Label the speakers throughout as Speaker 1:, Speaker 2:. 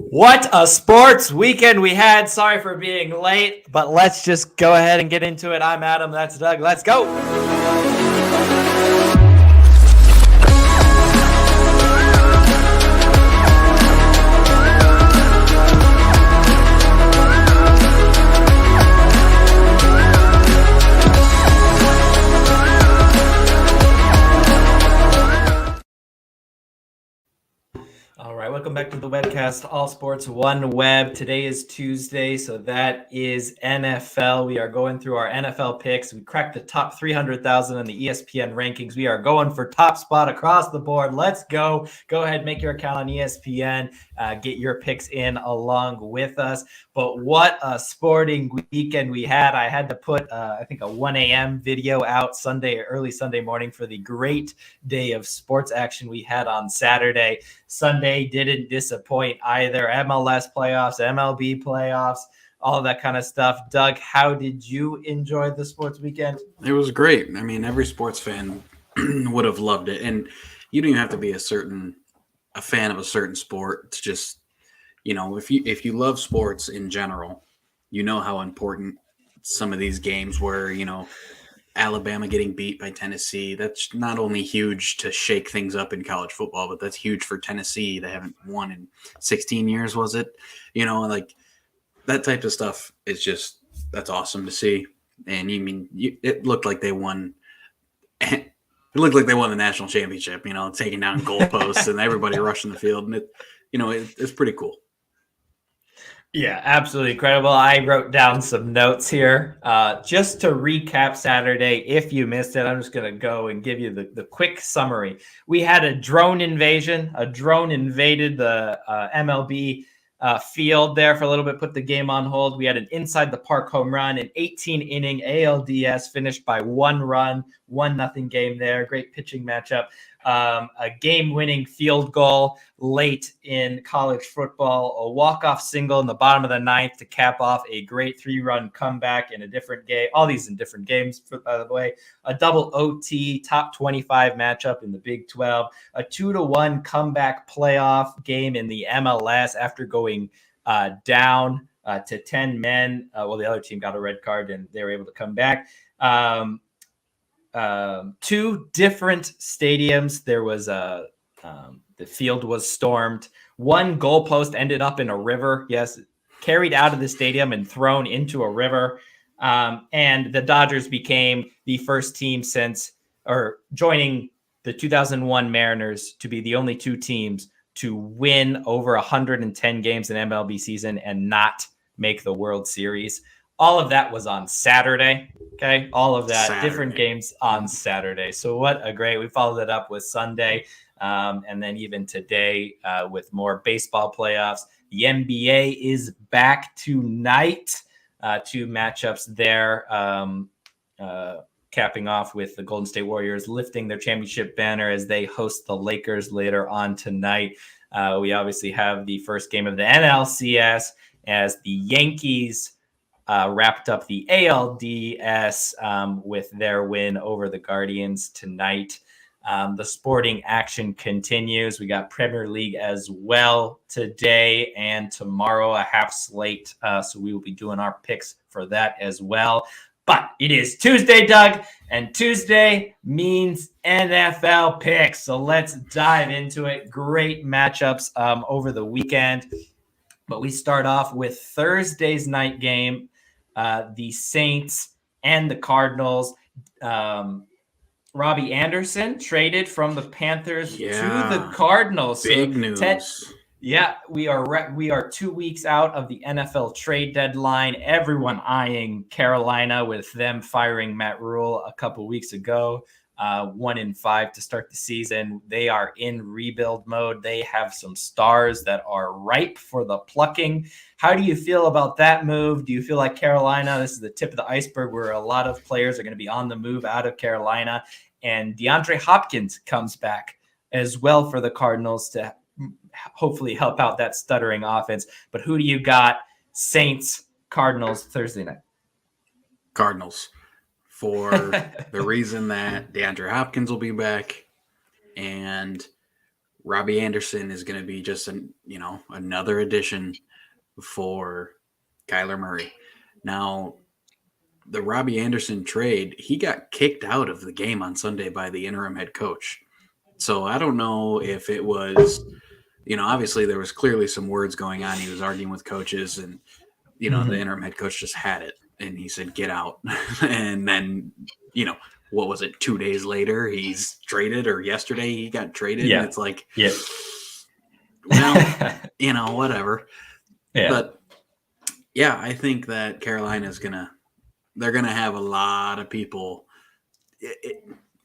Speaker 1: What a sports weekend we had. Sorry for being late, but let's just go ahead and get into it. I'm Adam. That's Doug. Let's go. All right, welcome back to the webcast, All Sports One Web. Today is Tuesday, so that is NFL. We are going through our NFL picks. We cracked the top 300,000 on the ESPN rankings. We are going for top spot across the board. Let's go. Go ahead, make your account on ESPN. Get your picks in along with us. But what a sporting weekend we had. I had to put, I think, a 1 a.m. video out early Sunday morning for the great day of sports action we had on Saturday. Sunday didn't disappoint either. MLS playoffs, MLB playoffs, all of that kind of stuff. Doug, how did you enjoy the sports weekend?
Speaker 2: It was great. I mean, every sports fan would have loved it. And you don't even have to be a fan of a certain sport. It's just, if you love sports in general, you know how important some of these games were, Alabama getting beat by Tennessee. That's not only huge to shake things up in college football, but that's huge for Tennessee. They haven't won in 16 years, was it? Like that type of stuff is just, that's awesome to see. And it looked like they won. It looked like they won the national championship, taking down goalposts and everybody rushing the field. And it's pretty cool.
Speaker 1: Yeah, absolutely incredible. I wrote down some notes here. Just to recap Saturday, if you missed it, I'm just going to go and give you the quick summary. We had a drone invasion. A drone invaded the MLB field there for a little bit, put the game on hold. We had an inside the park home run, an 18-inning ALDS finished by 1 run, 1-0 game there. Great pitching matchup. A game-winning field goal late in college football, a walk-off single in the bottom of the 9th to cap off a great 3-run comeback in a different game. All these in different games, by the way. A double OT, top 25 matchup in the Big 12. A 2-1 comeback playoff game in the MLS after going down to 10 men. The other team got a red card and they were able to come back. 2 different stadiums. There was the field was stormed. 1 goalpost ended up in a river. Yes, carried out of the stadium and thrown into a river. And the Dodgers became the first team joining the 2001 Mariners to be the only 2 teams to win over 110 games in MLB season and not make the World Series. All of that was on Saturday. Okay. All of that, different games on Saturday. So what a great, we followed it up with Sunday. And then even today with more baseball playoffs. The NBA is back tonight. 2 matchups there. Capping off with the Golden State Warriors lifting their championship banner as they host the Lakers later on tonight. We obviously have the first game of the NLCS as the Yankees wrapped up the ALDS with their win over the Guardians tonight. The sporting action continues. We got Premier League as well today and tomorrow, a half slate. So we will be doing our picks for that as well. But it is Tuesday, Doug, and Tuesday means NFL picks. So let's dive into it. Great matchups over the weekend. But we start off with Thursday's night game. The Saints and the Cardinals. Robbie Anderson traded from the Panthers to the Cardinals.
Speaker 2: Big news.
Speaker 1: We are 2 weeks out of the NFL trade deadline. Everyone eyeing Carolina with them firing Matt Rule a couple weeks ago. 1-5 to start the season. They are in rebuild mode. They have some stars that are ripe for the plucking. How do you feel about that move? Do you feel like Carolina, this is the tip of the iceberg where a lot of players are going to be on the move out of Carolina, and DeAndre Hopkins comes back as well for the Cardinals to hopefully help out that stuttering offense. But who do you got? Saints, Cardinals, Thursday night.
Speaker 2: Cardinals. For the reason that DeAndre Hopkins will be back and Robbie Anderson is going to be just another addition for Kyler Murray. Now, the Robbie Anderson trade, he got kicked out of the game on Sunday by the interim head coach. So I don't know if it was, obviously there was clearly some words going on. He was arguing with coaches, and the interim head coach just had it, and he said, "Get out." And then, what was it? 2 days later, he's traded, or yesterday he got traded.
Speaker 1: Yeah.
Speaker 2: And it's like,
Speaker 1: yeah.
Speaker 2: Well, whatever.
Speaker 1: Yeah.
Speaker 2: But yeah, I think that Carolina's they're going to have a lot of people.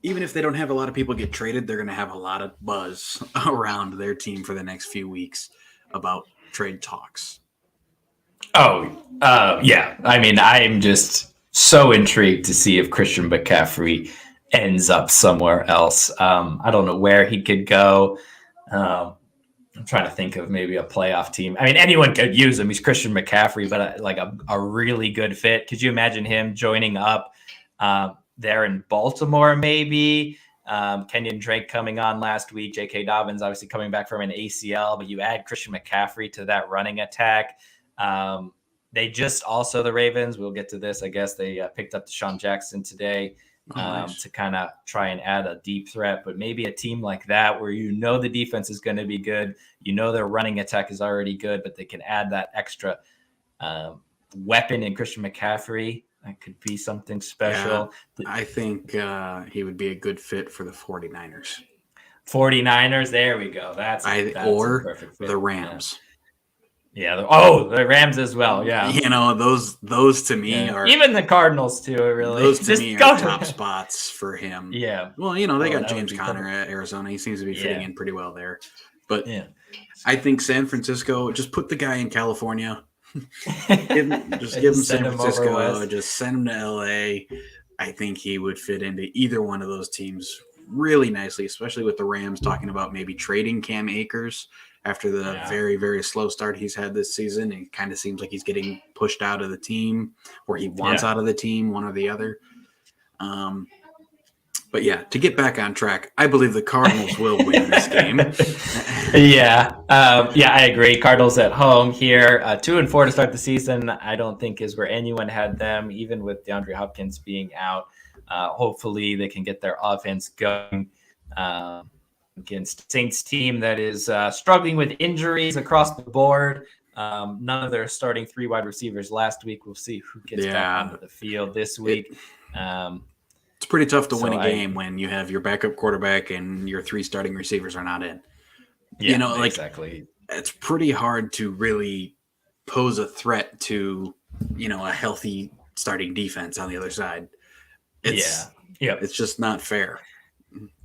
Speaker 2: Even if they don't have a lot of people get traded, they're going to have a lot of buzz around their team for the next few weeks about trade talks.
Speaker 1: Oh, yeah. I mean, I'm just so intrigued to see if Christian McCaffrey ends up somewhere else. I don't know where he could go. I'm trying to think of maybe a playoff team. I mean, anyone could use him. He's Christian McCaffrey, but like a really good fit. Could you imagine him joining up there in Baltimore, maybe? Kenyon Drake coming on last week. J.K. Dobbins obviously coming back from an ACL, but you add Christian McCaffrey to that running attack. They just also, the Ravens, we'll get to this, I guess, they picked up Deshaun Jackson today nice. To kind of try and add a deep threat. But maybe a team like that where the defense is going to be good, their running attack is already good, but they can add that extra weapon in Christian McCaffrey. That could be something special.
Speaker 2: Yeah, I think he would be a good fit for the 49ers.
Speaker 1: 49ers, there we go. That's a perfect fit.
Speaker 2: The Rams.
Speaker 1: Yeah. The Rams as well. Yeah.
Speaker 2: Those to me are
Speaker 1: even the Cardinals too. Really,
Speaker 2: those to me are top spots for him.
Speaker 1: Yeah.
Speaker 2: Well, they got James Conner at Arizona. He seems to be fitting in pretty well there. But I think San Francisco, just put the guy in California. give him San Francisco. Just send him to LA. I think he would fit into either one of those teams really nicely, especially with the Rams talking about maybe trading Cam Akers after the very, very slow start he's had this season. It kind of seems like he's getting pushed out of the team, or he wants out of the team, one or the other. But yeah, to get back on track, I believe the Cardinals will win this game.
Speaker 1: I agree. Cardinals at home here, 2-4 to start the season. I don't think is where anyone had them, even with DeAndre Hopkins being out. Hopefully they can get their offense going against Saints team that is struggling with injuries across the board. None of their starting 3 wide receivers last week. We'll see who gets back onto the field this week.
Speaker 2: It's pretty tough to win a game when you have your backup quarterback and your 3 starting receivers are not in. Yeah, exactly. It's pretty hard to really pose a threat to, a healthy starting defense on the other side. It's just not fair.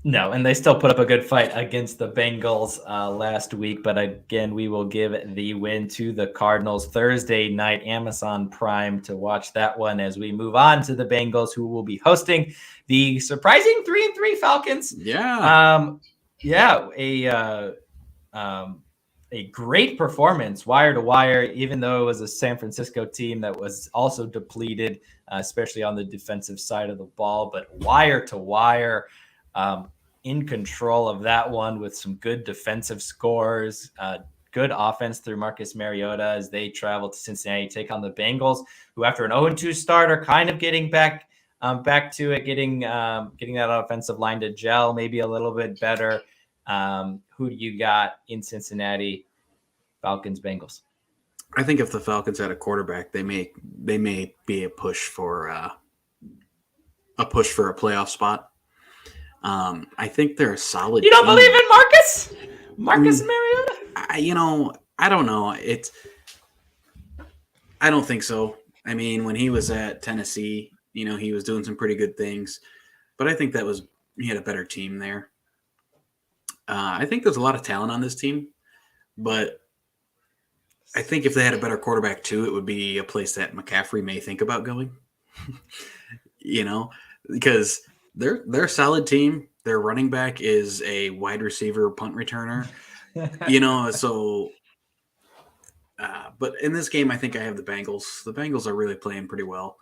Speaker 1: No, and they still put up a good fight against the Bengals last week. But again, we will give the win to the Cardinals Thursday night, Amazon Prime, to watch that one as we move on to the Bengals, who will be hosting the surprising 3-3 Falcons. A great performance, wire to wire, even though it was a San Francisco team that was also depleted, especially on the defensive side of the ball, but wire to wire. In control of that one with some good defensive scores, good offense through Marcus Mariota as they travel to Cincinnati to take on the Bengals, who after an 0-2 start are kind of getting back to it, getting that offensive line to gel maybe a little bit better. Who do you got in Cincinnati? Falcons, Bengals.
Speaker 2: I think if the Falcons had a quarterback, they may be a push for a playoff spot. I think they're a solid.
Speaker 1: You don't believe in Marcus Mariota?
Speaker 2: I don't know. I don't think so. I mean, when he was at Tennessee, he was doing some pretty good things, but I think he had a better team there. I think there's a lot of talent on this team, but I think if they had a better quarterback too, it would be a place that McCaffrey may think about going. Because they're a solid team. Their running back is a wide receiver punt returner. But in this game, I think I have the Bengals. The Bengals are really playing pretty well.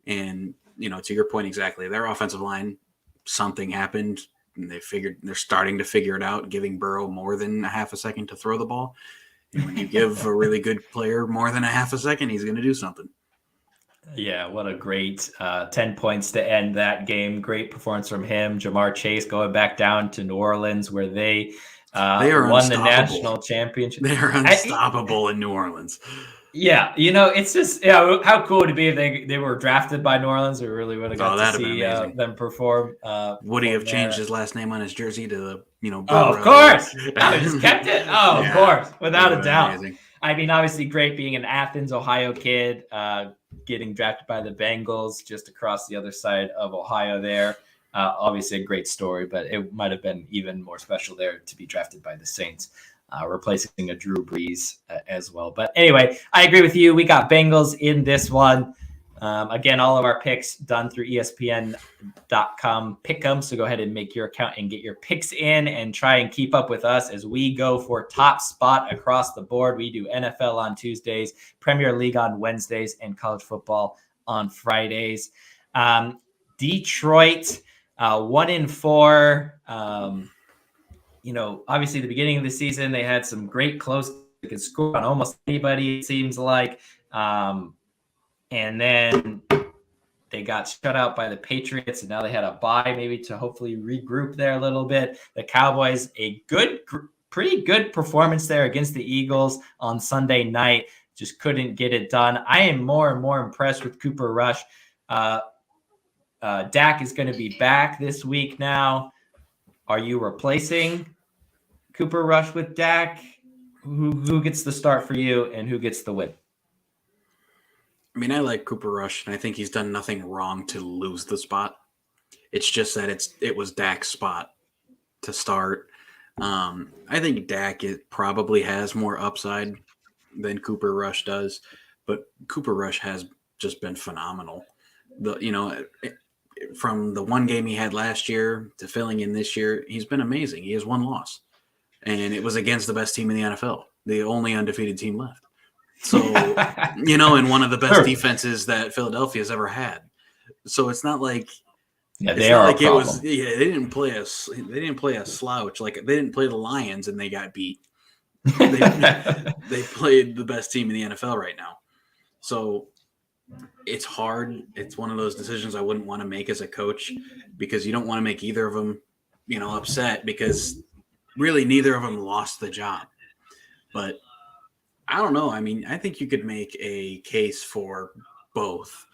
Speaker 2: And, to your point exactly, their offensive line, something happened and they're starting to figure it out, giving Burrow more than a half a second to throw the ball. And when you give a really good player more than a half a second, he's going to do something.
Speaker 1: Yeah, what a great 10 points to end that game. Great performance from him. Jamar Chase going back down to New Orleans where they won the national championship.
Speaker 2: They are unstoppable in New Orleans.
Speaker 1: Yeah, it's just how cool would it be if they were drafted by New Orleans? We really would have got to see them perform.
Speaker 2: Would he have changed his last name on his jersey to Burrow?
Speaker 1: Oh, of course. No, he just kept it. Oh, of course, without a doubt. Amazing. I mean, obviously, great being an Athens, Ohio kid, getting drafted by the Bengals just across the other side of Ohio there. Obviously, a great story, but it might have been even more special there to be drafted by the Saints. Replacing a Drew Brees as well. But anyway, I agree with you. We got Bengals in this one. Again, all of our picks done through ESPN.com pick'em. So go ahead and make your account and get your picks in and try and keep up with us as we go for top spot across the board. We do NFL on Tuesdays, Premier League on Wednesdays, and college football on Fridays. Detroit, 1-4. Obviously the beginning of the season, they had some great close. They could score on almost anybody, it seems like. And then they got shut out by the Patriots, and now they had a bye maybe to hopefully regroup there a little bit. The Cowboys, pretty good performance there against the Eagles on Sunday night. Just couldn't get it done. I am more and more impressed with Cooper Rush. Dak is going to be back this week now. Are you replacing Cooper Rush with Dak? Who gets the start for you, and who gets the win?
Speaker 2: I mean, I like Cooper Rush, and I think he's done nothing wrong to lose the spot. It's just that it was Dak's spot to start. I think Dak probably has more upside than Cooper Rush does, but Cooper Rush has just been phenomenal. From the one game he had last year to filling in this year, he's been amazing. He has one loss, and it was against the best team in the NFL, the only undefeated team left. So, and one of the best defenses that Philadelphia's ever had. So it's not like they didn't play a slouch. Like they didn't play the Lions and they got beat. They played the best team in the NFL right now. So it's hard. It's one of those decisions I wouldn't want to make as a coach, because you don't want to make either of them, upset, because really neither of them lost the job. But I don't know. I mean, I think you could make a case for both.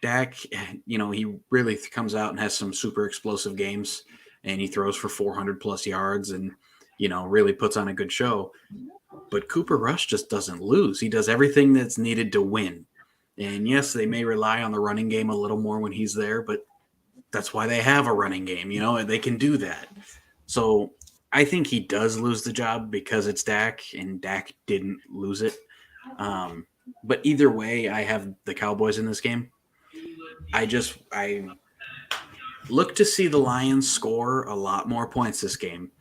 Speaker 2: Dak, he really comes out and has some super explosive games, and he throws for 400 plus yards and, really puts on a good show. But Cooper Rush just doesn't lose. He does everything that's needed to win. And yes, they may rely on the running game a little more when he's there, but that's why they have a running game, and they can do that. So I think he does lose the job because it's Dak, and Dak didn't lose it. But either way, I have the Cowboys in this game. I look to see the Lions score a lot more points this game,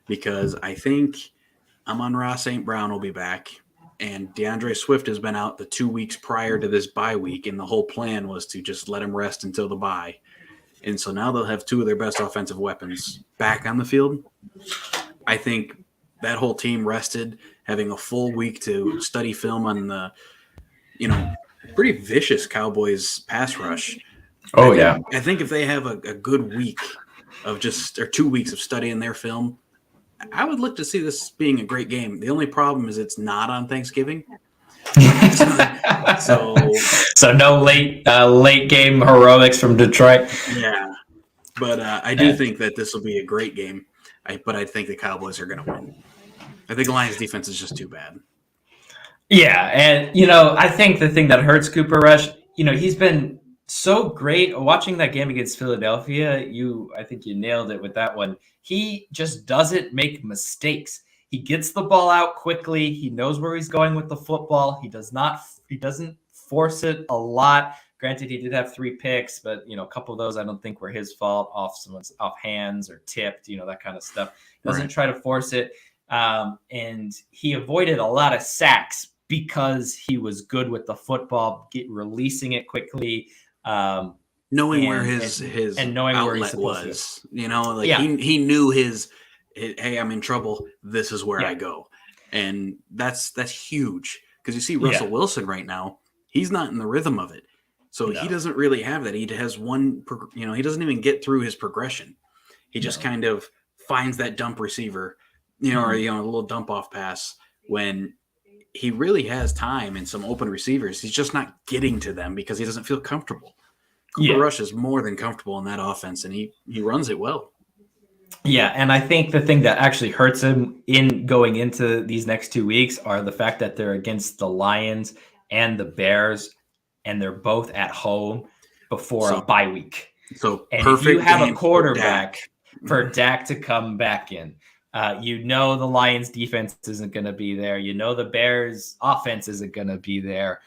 Speaker 2: because I think Amon-Ra St. Brown will be back, and DeAndre Swift has been out the 2 weeks prior to this bye week, and the whole plan was to just let him rest until the bye. And so now they'll have two of their best offensive weapons back on the field. I think that whole team rested, having a full week to study film on the, pretty vicious Cowboys pass rush. I think if they have a good week of 2 weeks of studying their film, I would look to see this being a great game. The only problem is it's not on Thanksgiving. So
Speaker 1: no late game heroics from Detroit.
Speaker 2: Yeah, but I do think that this will be a great game. But I think the Cowboys are going to win. I think the Lions defense is just too bad.
Speaker 1: Yeah, and I think the thing that hurts Cooper Rush, he's been so great watching that game against Philadelphia. I think you nailed it with that one. He just doesn't make mistakes. He gets the ball out quickly. He knows where he's going with the football. He doesn't force it a lot. Granted, he did have 3 picks, but a couple of those I don't think were his fault, off hands or tipped, that kind of stuff. Doesn't try to force it. And he avoided a lot of sacks because he was good with the football, releasing it quickly.
Speaker 2: knowing where
Speaker 1: and
Speaker 2: his
Speaker 1: and knowing where he's
Speaker 2: outlet
Speaker 1: supposed to go.
Speaker 2: was, you know, like
Speaker 1: Yeah,
Speaker 2: he knew hey, I'm in trouble. This is where
Speaker 1: yeah,
Speaker 2: I go, and that's huge because you see
Speaker 1: yeah.
Speaker 2: Russell Wilson right now. He's not in the rhythm of it, so he
Speaker 1: No,
Speaker 2: doesn't really have that. He has you know, he doesn't even get through his progression. He just
Speaker 1: no.
Speaker 2: kind of finds that dump receiver, you know, or
Speaker 1: Mhm.
Speaker 2: you know, a little dump off pass when he really has time and some open receivers. He's just not getting to them because he doesn't feel comfortable. Cooper
Speaker 1: Yeah.
Speaker 2: Rush is more than comfortable in that offense, and he runs it well.
Speaker 1: Yeah, and I think the thing that actually hurts him in going into these next 2 weeks are the fact that they're against the Lions and the Bears, and they're both at home before a
Speaker 2: So
Speaker 1: bye week. And if you
Speaker 2: perfect
Speaker 1: have a
Speaker 2: game for Dak.
Speaker 1: quarterback for Dak to come back in, you know the Lions defense isn't going to be there. You know the Bears offense isn't going to be there.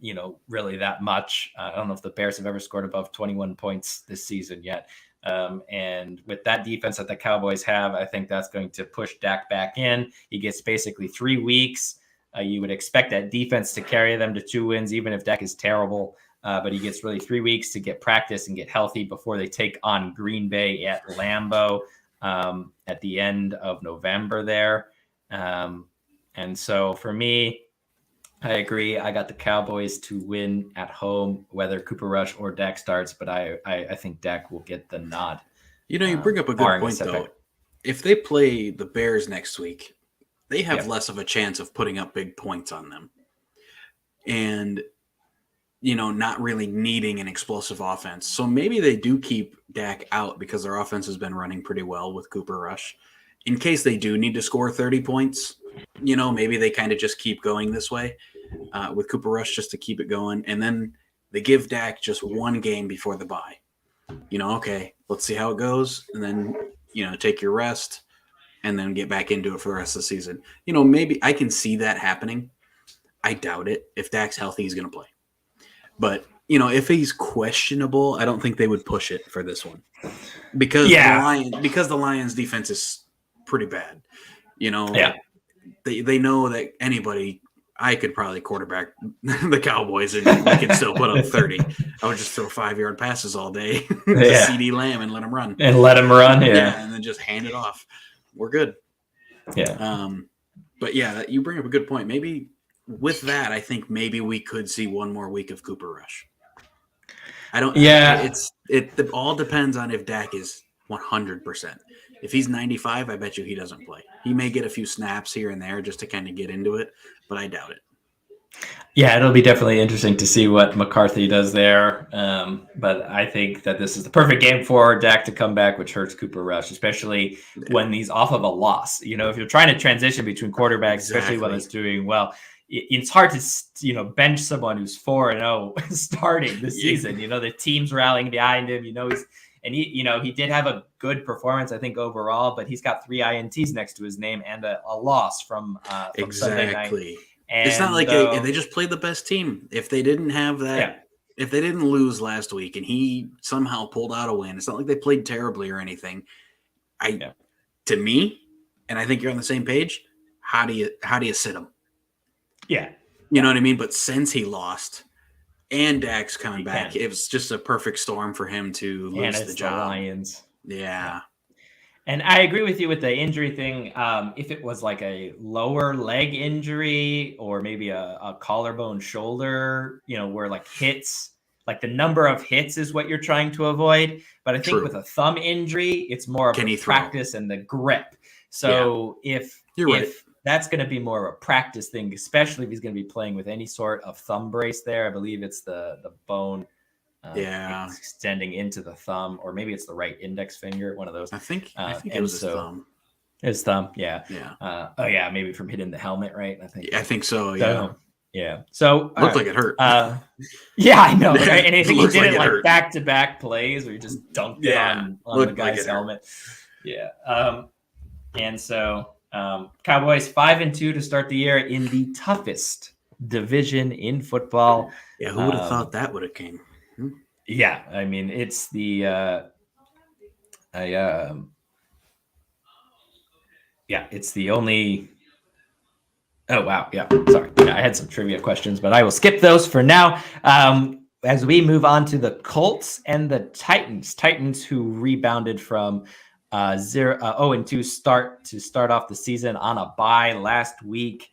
Speaker 1: You know, really that much. I don't know if the Bears have ever scored above 21 points this season yet. And with that defense that the Cowboys have, I think that's going to push Dak back in. He gets basically 3 weeks. You would expect that defense to carry them to 2 wins, even if Dak is terrible. But he gets really 3 weeks to get practice and get healthy before they take on Green Bay at Lambeau at the end of November there. And so for me, I agree. I got the Cowboys to win at home, whether Cooper Rush or Dak starts, but I think Dak will get the nod.
Speaker 2: You know, you bring up a good
Speaker 1: Barring a
Speaker 2: point
Speaker 1: setback.
Speaker 2: though. If they play the Bears next week, they have
Speaker 1: Yeah.
Speaker 2: less of a chance of putting up big points on them, and you know, not really needing an explosive offense. So maybe they do keep Dak out because their offense has been running pretty well with Cooper Rush. In case they do need to score 30 points, you know, maybe they kind of just keep going this way with Cooper Rush just to keep it going. And then they give Dak just one game before the bye. You know, okay, let's see how it goes. And then, you know, take your rest and then get back into it for the rest of the season. You know, maybe I can see that happening. I doubt it. If Dak's healthy, he's going to play. But, you know, if he's questionable, I don't think they would push it for this one. Because the Lions defense is pretty bad. You know,
Speaker 1: Yeah.
Speaker 2: they know that anybody, I could probably quarterback the Cowboys and we could still put up 30. I would just throw 5-yard passes all day to CeeDee Lamb and let him run.
Speaker 1: And let him run,
Speaker 2: Yeah, and then just hand it off. We're good.
Speaker 1: Yeah.
Speaker 2: But yeah, you bring up a good point. Maybe with that, I think maybe we could see one more week of Cooper Rush. I don't.
Speaker 1: Yeah.
Speaker 2: It all depends on if Dak is 100%. If he's 95, I bet you he doesn't play. He may get a few snaps here and there just to kind of get into it, but I doubt it.
Speaker 1: Yeah, it'll be definitely interesting to see what McCarthy does there. But I think that this is the perfect game for Dak to come back, which hurts Cooper Rush, especially when he's off of a loss. You know, if you're trying to transition between quarterbacks, especially when it's doing well, it's hard to, you know, bench someone who's 4-0 starting this season. You know, the team's rallying behind him. You know, he did have a good performance, I think, overall, but he's got 3 INTs next to his name and a loss from Sunday night. And
Speaker 2: it's not like they just played the best team. If they didn't have that, if they didn't lose last week and he somehow pulled out a win, it's not like they played terribly or anything. To me, and I think you're on the same page. How do you sit him?
Speaker 1: Yeah,
Speaker 2: you know what I mean. But since he lost, and Dak's coming back, it was just a perfect storm for him to lose the job.
Speaker 1: The Lions.
Speaker 2: Yeah.
Speaker 1: And I agree with you with the injury thing. If it was like a lower leg injury or maybe a collarbone shoulder, you know, where like hits, like the number of hits is what you're trying to avoid. But I think with a thumb injury, it's more of a practice and the grip. So if that's going to be more of a practice thing, especially if he's going to be playing with any sort of thumb brace there, I believe it's the bone extending into the thumb, or maybe it's the right index finger, one of those.
Speaker 2: I think it was his thumb.
Speaker 1: His thumb, yeah. Maybe from hitting the helmet, right?
Speaker 2: I think so, yeah.
Speaker 1: Yeah. So
Speaker 2: looked like it hurt.
Speaker 1: Yeah, I know, right? And I think he did it like back-to-back plays where he just dunked it on the guy's helmet. Yeah. And so Cowboys 5-2 to start the year in the toughest division in football.
Speaker 2: Yeah, who would have thought that would have came?
Speaker 1: Yeah, I mean, it's the it's the only. Oh wow, yeah. Sorry, I had some trivia questions, but I will skip those for now. as we move on to the Colts and the Titans who rebounded from 0-2 start off the season on a bye last week,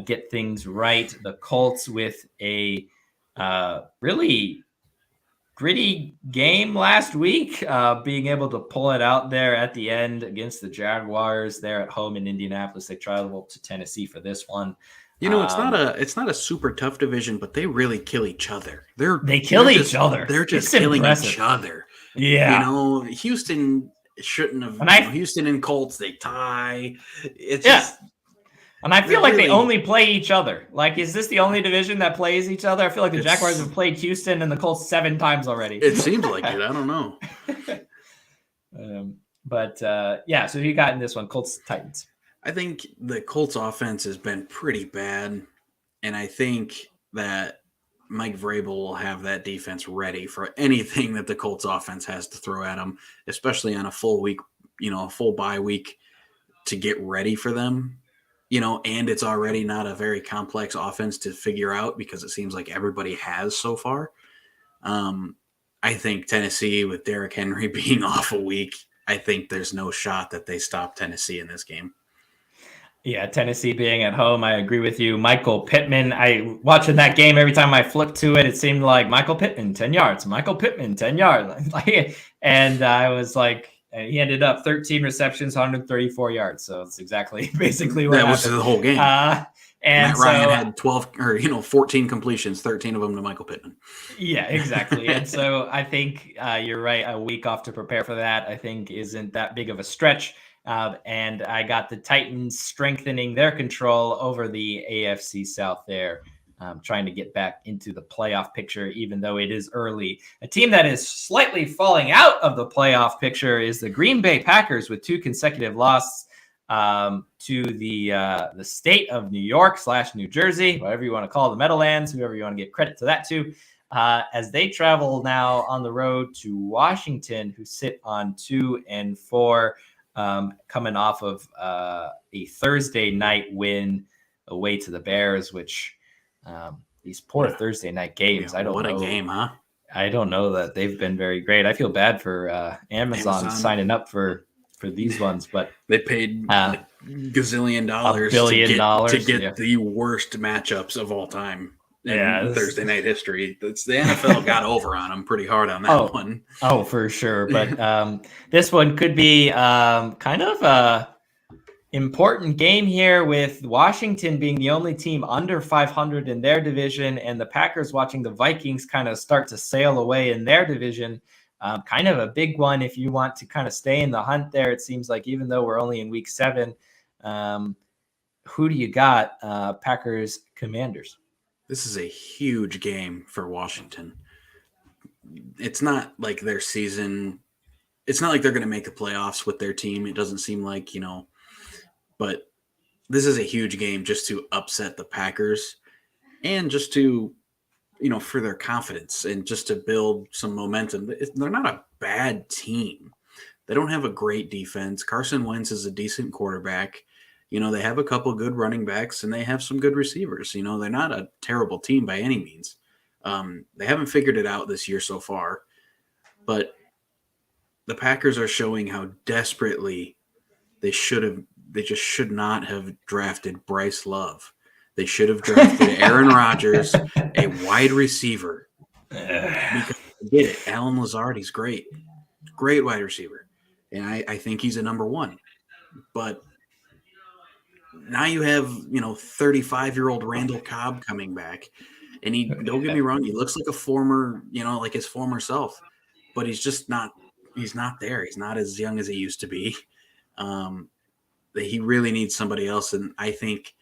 Speaker 1: get things right. The Colts with a really gritty game last week, being able to pull it out there at the end against the Jaguars there at home in Indianapolis. They traveled to Tennessee for this one.
Speaker 2: It's not a super tough division, but they really kill each other.
Speaker 1: They kill each other.
Speaker 2: They're just killing each other.
Speaker 1: Yeah.
Speaker 2: Houston shouldn't have. Houston and Colts, they tie. It's just.
Speaker 1: And I feel like they only play each other. Like, is this the only division that plays each other? I feel like the Jaguars have played Houston and the Colts 7 times already.
Speaker 2: It seems like it. I don't know.
Speaker 1: So you got in this one, Colts Titans.
Speaker 2: I think the Colts offense has been pretty bad, and I think that Mike Vrabel will have that defense ready for anything that the Colts offense has to throw at them, especially on a full week, a full bye week to get ready for them. And it's already not a very complex offense to figure out because it seems like everybody has so far. I think Tennessee, with Derrick Henry being off a week, I think there's no shot that they stop Tennessee in this game.
Speaker 1: Yeah, Tennessee being at home, I agree with you. Michael Pittman, watching that game, every time I flipped to it, it seemed like Michael Pittman, 10 yards, Michael Pittman, 10 yards. And I was like, he ended up 13 receptions, 134 yards. So it's basically what happened.
Speaker 2: Was the whole game.
Speaker 1: And
Speaker 2: Matt Ryan had 14 completions, 13 of them to Michael Pittman.
Speaker 1: Yeah, exactly. And so I think you're right. A week off to prepare for that, I think, isn't that big of a stretch. And I got the Titans strengthening their control over the AFC South there, trying to get back into the playoff picture, even though it is early. A team that is slightly falling out of the playoff picture is the Green Bay Packers with 2 consecutive losses to the state of New York / New Jersey, whatever you want to call the Meadowlands, whoever you want to get credit to that to, as they travel now on the road to Washington, who sit on 2-4. Coming off of a Thursday night win away to the Bears, which these poor Thursday night games.
Speaker 2: Yeah, what a game, huh?
Speaker 1: I don't know that they've been very great. I feel bad for Amazon signing up for these ones, but
Speaker 2: they paid gazillion dollars, to get the worst matchups of all time. Thursday night history. The NFL got over on them pretty hard on that one.
Speaker 1: Oh, for sure. But this one could be kind of a important game here, with Washington being the only team under 500 in their division, and the Packers watching the Vikings kind of start to sail away in their division. Kind of a big one if you want to kind of stay in the hunt there. It seems like, even though we're only in week 7, who do you got? Packers Commanders.
Speaker 2: This is a huge game for Washington. It's not like their season. It's not like they're going to make the playoffs with their team. It doesn't seem like, but this is a huge game just to upset the Packers and just to, for their confidence and just to build some momentum. They're not a bad team. They don't have a great defense. Carson Wentz is a decent quarterback. They have a couple good running backs and they have some good receivers. They're not a terrible team by any means. They haven't figured it out this year so far, but the Packers are showing how desperately they just should not have drafted Bryce Love. They should have drafted Aaron Rodgers, a wide receiver. Because they did it. Alan Lazardi's great. Great wide receiver. And I think he's a number 1. But now you have, 35-year-old Randall Cobb coming back. And don't get me wrong, he looks like a former, like his former self. But he's just not there. He's not as young as he used to be. He really needs somebody else. And I think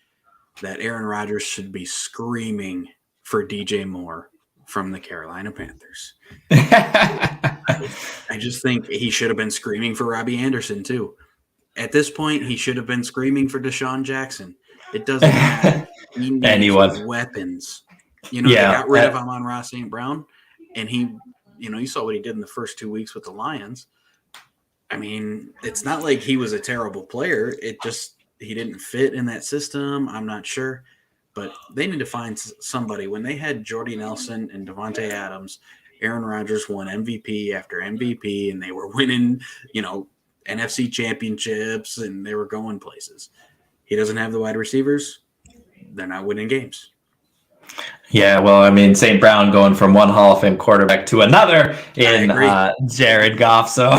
Speaker 2: that Aaron Rodgers should be screaming for DJ Moore from the Carolina Panthers. I just think he should have been screaming for Robbie Anderson too. At this point, he should have been screaming for Deshaun Jackson. It doesn't matter. He needs weapons. They got rid of Amon-Ra St. Brown, and he, you saw what he did in the first 2 weeks with the Lions. I mean, it's not like he was a terrible player. It just, he didn't fit in that system. I'm not sure. but they need to find somebody. When they had Jordy Nelson and Devontae Adams, Aaron Rodgers won MVP after MVP, and they were winning, NFC championships, and they were going places. He doesn't have the wide receivers. They're not winning games.
Speaker 1: Yeah, well, I mean, St. Brown going from one Hall of Fame quarterback to another in Jared Goff. So,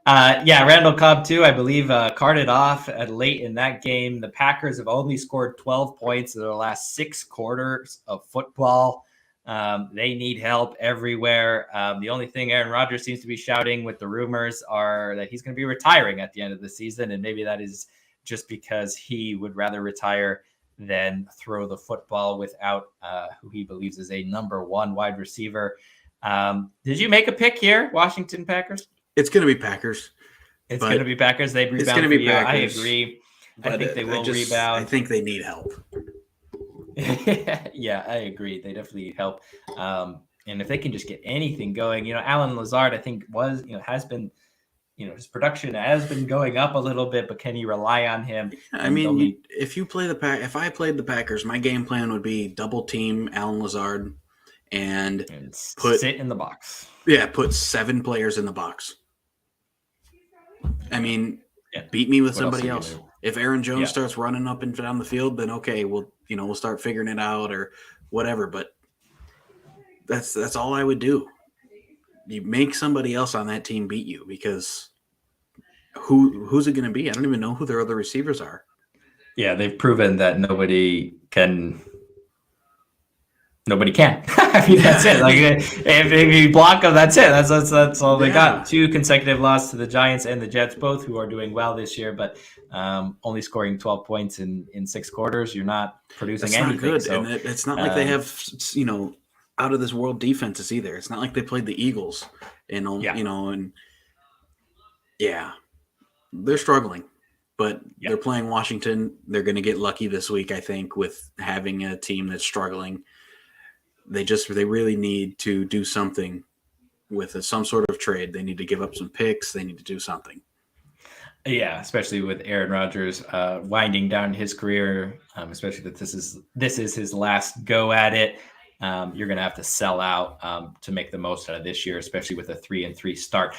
Speaker 1: Randall Cobb, too, I believe, carted off late in that game. The Packers have only scored 12 points in their last 6 quarters of football. They need help everywhere. The only thing Aaron Rodgers seems to be shouting with the rumors are that he's going to be retiring at the end of the season, and maybe that is just because he would rather retire than throw the football without who he believes is a number 1 wide receiver. Did you make a pick here, Washington Packers?
Speaker 2: It's going to be Packers.
Speaker 1: It's going to be Packers. They rebound. It's going to be Packers. I agree. I think they will rebound.
Speaker 2: I think they need help.
Speaker 1: Yeah, I agree. They definitely need help. And if they can just get anything going, Alan Lazard, I think has been, his production has been going up a little bit, but can you rely on him?
Speaker 2: I mean, if I played the Packers, my game plan would be double team Alan Lazard and
Speaker 1: sit in the box.
Speaker 2: Yeah, put 7 players in the box. I mean, beat me with somebody else. If Aaron Jones starts running up and down the field, then okay, we'll start figuring it out or whatever. But that's all I would do. You make somebody else on that team beat you, because who's it going to be? I don't even know who their other receivers are.
Speaker 1: Yeah, they've proven that nobody can. I mean, that's it. Like, if you block them, that's it. That's all they got. 2 consecutive losses to the Giants and the Jets, both who are doing well this year, but only scoring 12 points in 6 quarters. You're not producing anything.
Speaker 2: Not good.
Speaker 1: So,
Speaker 2: and it's not like they have out of this world defenses either. It's not like they played the Eagles and they're struggling, but they're playing Washington. They're going to get lucky this week, I think, with having a team that's struggling. They really need to do something with some sort of trade. They need to give up some picks. They need to do something.
Speaker 1: Yeah, especially with Aaron Rodgers winding down his career, especially that this is his last go at it. You're going to have to sell out to make the most out of this year, especially with a 3-3 start.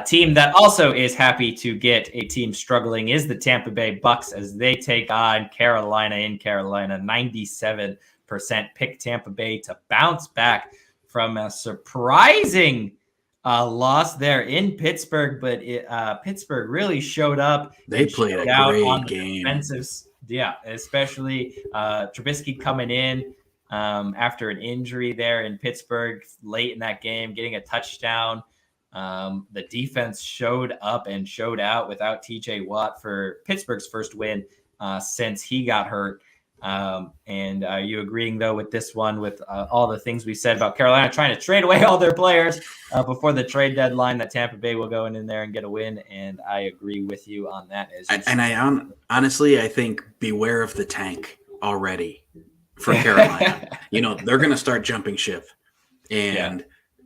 Speaker 1: Team that also is happy to get a team struggling is the Tampa Bay Bucks, as they take on Carolina in Carolina. 97% pick Tampa Bay to bounce back from a surprising loss there in Pittsburgh, but Pittsburgh really showed up.
Speaker 2: They played a great game.
Speaker 1: Especially Trubisky coming in after an injury there in Pittsburgh late in that game, getting a touchdown. The defense showed up and showed out without TJ Watt for Pittsburgh's first win since he got hurt. And are you agreeing, though, with this one, with all the things we said about Carolina trying to trade away all their players before the trade deadline, that Tampa Bay will go in there and get a win? And I agree with you on that.
Speaker 2: Honestly, I think beware of the tank already for Carolina. They're going to start jumping ship, and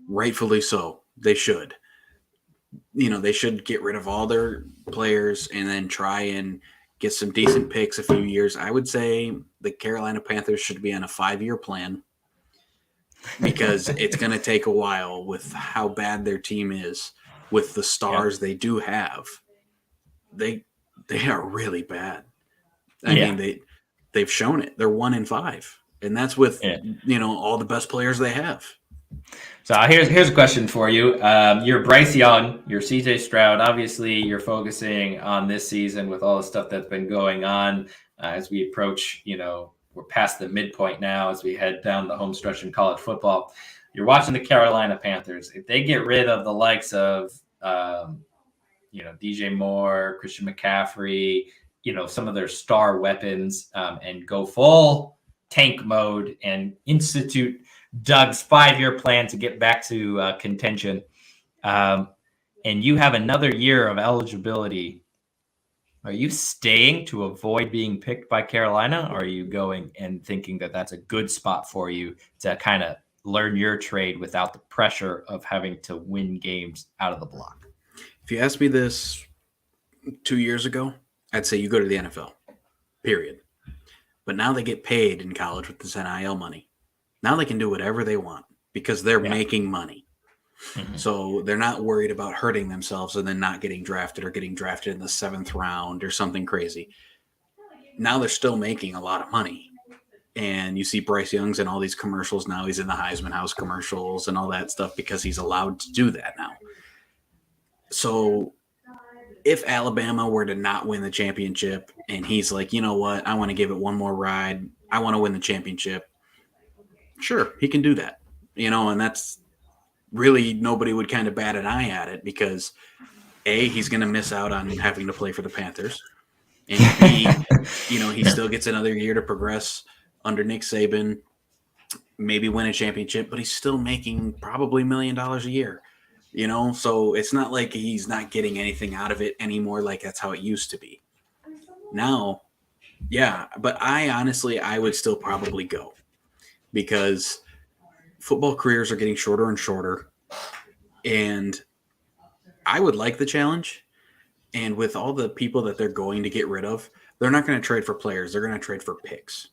Speaker 2: rightfully so. They should. They should get rid of all their players and then try and get some decent picks a few years. I would say the Carolina Panthers should be on a 5-year plan, because it's going to take a while with how bad their team is, with the stars they do have. They are really bad. I mean, they've shown it. They're 1-5, and that's with all the best players they have.
Speaker 1: So here's a question for you. You're Bryce Young, you're CJ Stroud. Obviously, you're focusing on this season with all the stuff that's been going on as we approach, we're past the midpoint now as we head down the home stretch in college football. You're watching the Carolina Panthers. If they get rid of the likes of, DJ Moore, Christian McCaffrey, some of their star weapons, and go full tank mode and institute Doug's 5-year plan to get back to contention, and you have another year of eligibility, are you staying to avoid being picked by Carolina, or are you going and thinking that that's a good spot for you to kind of learn your trade without the pressure of having to win games out of the block?
Speaker 2: If you asked me this 2 years ago, I'd say you go to the NFL, period. but now they get paid in college with this NIL money. Now they can do whatever they want because they're making money. Mm-hmm. So they're not worried about hurting themselves and then not getting drafted or getting drafted in the 7th round or something crazy. Now they're still making a lot of money. And you see Bryce Young's in all these commercials now. He's in the Heisman House commercials and all that stuff because he's allowed to do that now. So if Alabama were to not win the championship and he's like, you know what, I want to give it one more ride. I want to win the championship. Sure, he can do that. And that's really nobody would kind of bat an eye at it because A, he's going to miss out on having to play for the Panthers. And B, he still gets another year to progress under Nick Saban, maybe win a championship, but he's still making probably $1 million a year. So it's not like he's not getting anything out of it anymore. Like that's how it used to be. Now, yeah, but I would still probably go because football careers are getting shorter and shorter. And I would like the challenge. And with all the people that they're going to get rid of, they're not going to trade for players. They're going to trade for picks.